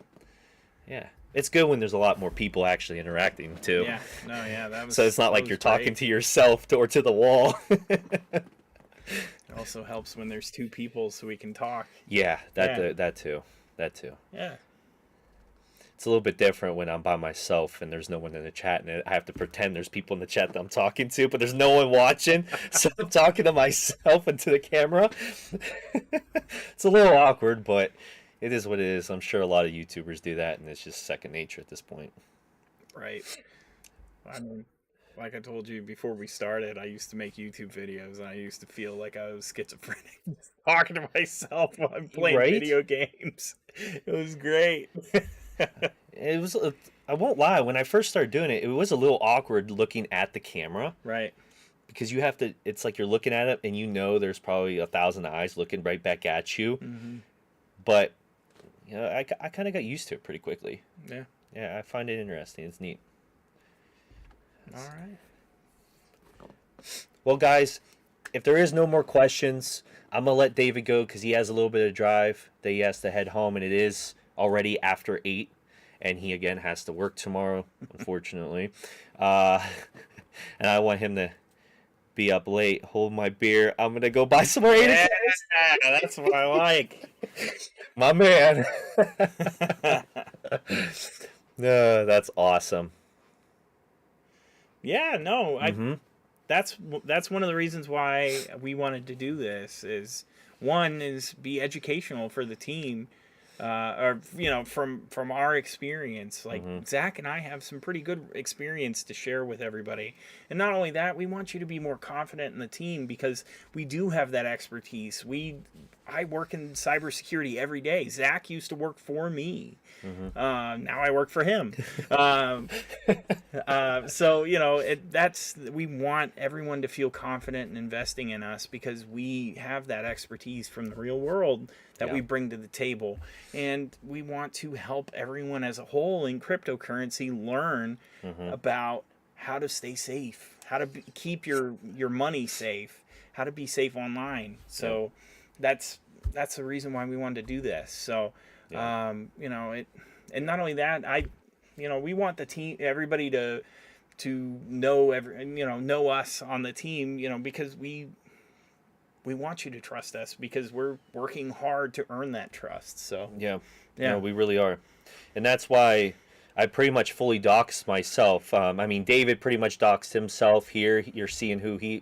Yeah. It's good when there's a lot more people actually interacting too. Yeah. No, yeah, that was. So it's not like you're great. talking to yourself or to the wall. It also helps when there's two people so we can talk. Yeah, that too. Yeah. It's a little bit different when I'm by myself and there's no one in the chat, and I have to pretend there's people in the chat that I'm talking to, but there's no one watching, so I'm talking to myself and to the camera. It's a little awkward, but it is what it is. I'm sure a lot of YouTubers do that, and it's just second nature at this point. Right. I mean, like I told you before we started, I used to make YouTube videos, and I used to feel like I was schizophrenic, just talking to myself while I'm playing video games. It was great. It was, I won't lie, when I first started doing it, it was a little awkward looking at the camera. Right. Because you have to, it's like you're looking at it, and you know there's probably 1,000 eyes looking right back at you. Mm-hmm. But, you know, I kind of got used to it pretty quickly. Yeah. Yeah, I find it interesting. It's neat. All right. Well, guys, if there is no more questions, I'm going to let David go because he has a little bit of drive that he has to head home, and it is already after 8, and he, again, has to work tomorrow, unfortunately. And I want him to be up late, hold my beer. I'm going to go buy some more Yeah, that's what I like. My man. No, that's awesome. Yeah, no, that's one of the reasons why we wanted to do this. Is one is be educational for the team, or you know, from our experience. Like Zach and I have some pretty good experience to share with everybody, and not only that, we want you to be more confident in the team because we do have that expertise. I work in cybersecurity every day. Zach used to work for me. Mm-hmm. Now I work for him. So we want everyone to feel confident in investing in us because we have that expertise from the real world that we bring to the table, and we want to help everyone as a whole in cryptocurrency learn about how to stay safe, how to keep your money safe, how to be safe online. So that's the reason why we wanted to do this. So and not only that, we want the team, everybody to know us on the team, because we want you to trust us because we're working hard to earn that trust. So no, we really are, and that's why I pretty much fully dox myself. I mean, David pretty much doxed himself here. You're seeing who he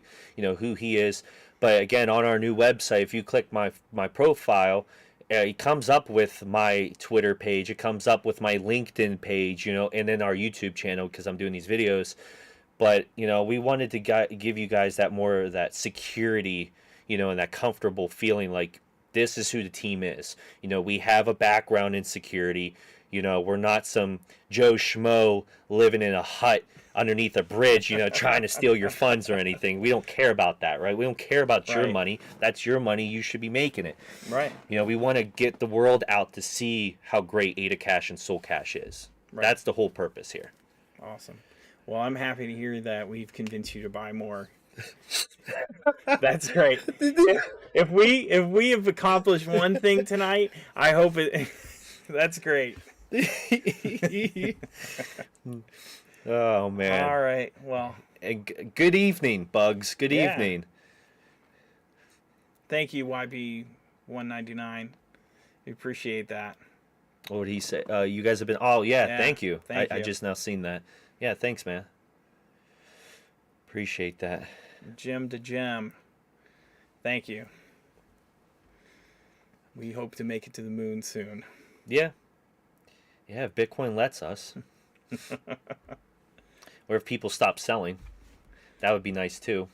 is. But again, on our new website, if you click my profile, it comes up with my Twitter page. It comes up with my LinkedIn page, and then our YouTube channel because I'm doing these videos. But we wanted to give you guys that more of that security, and that comfortable feeling like this is who the team is. We have a background in security. We're not some Joe Schmo living in a hut underneath a bridge, trying to steal your funds or anything. We don't care about that, right? We don't care about your money. That's your money. You should be making it. Right. We want to get the world out to see how great AdaCash and SoulCash is. Right. That's the whole purpose here. Awesome. Well, I'm happy to hear that we've convinced you to buy more. That's great. If we have accomplished one thing tonight, I hope it. That's great. Oh man. All right. Well, good evening, Bugs. Good evening. Thank you, YB199. We appreciate that. What did he say? You guys have been. Oh yeah. Thank you. Thank you. I just now seen that. Yeah. Thanks, man. Appreciate that. Gem to gem. Thank you. We hope to make it to the moon soon. Yeah. Yeah, if Bitcoin lets us. Or if people stop selling. That would be nice too.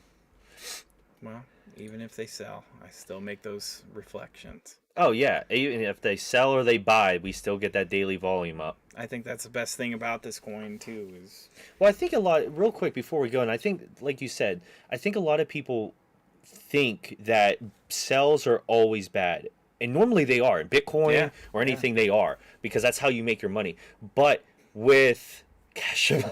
Well, even if they sell, I still make those reflections. Oh yeah, even if they sell or they buy, we still get that daily volume up. I think that's the best thing about this coin too is Well, I think real quick before we go, and I think like you said, I think a lot of people think that sells are always bad. And normally they are. In Bitcoin or anything they are, because that's how you make your money. But with CASHVerse,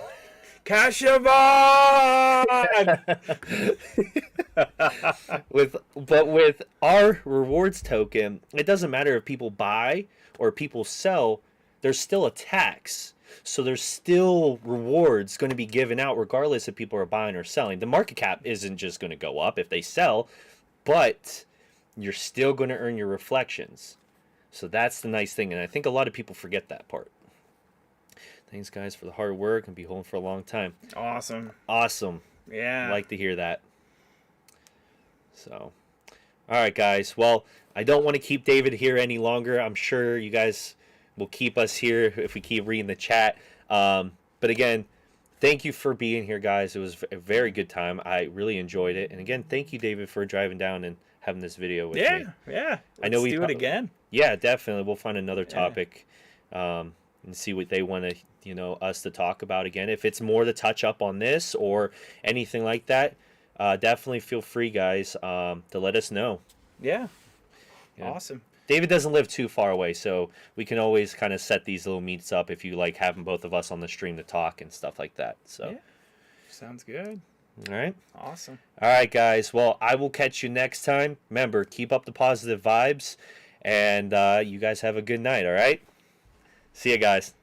with our rewards token, it doesn't matter if people buy or people sell, there's still a tax. So there's still rewards going to be given out regardless if people are buying or selling. The market cap isn't just going to go up if they sell, but you're still going to earn your reflections. So that's the nice thing, and I think a lot of people forget that part. Thanks, guys, for the hard work and be home for a long time. awesome. Yeah. I like to hear that. So, all right, guys. Well, I don't want to keep David here any longer. I'm sure you guys will keep us here if we keep reading the chat. But again, thank you for being here, guys. It was a very good time. I really enjoyed it. And again, thank you, David, for driving down and having this video with me. Yeah. I know Let's do it again. Yeah, definitely. We'll find another topic and see what they want to, us to talk about again. If it's more to touch up on this or anything like that, definitely feel free, guys, to let us know. Yeah. Awesome. David doesn't live too far away, so we can always kind of set these little meets up if you like having both of us on the stream to talk and stuff like that. So, sounds good. All right. Awesome. All right, guys. Well, I will catch you next time. Remember, keep up the positive vibes, and you guys have a good night. All right. See you guys.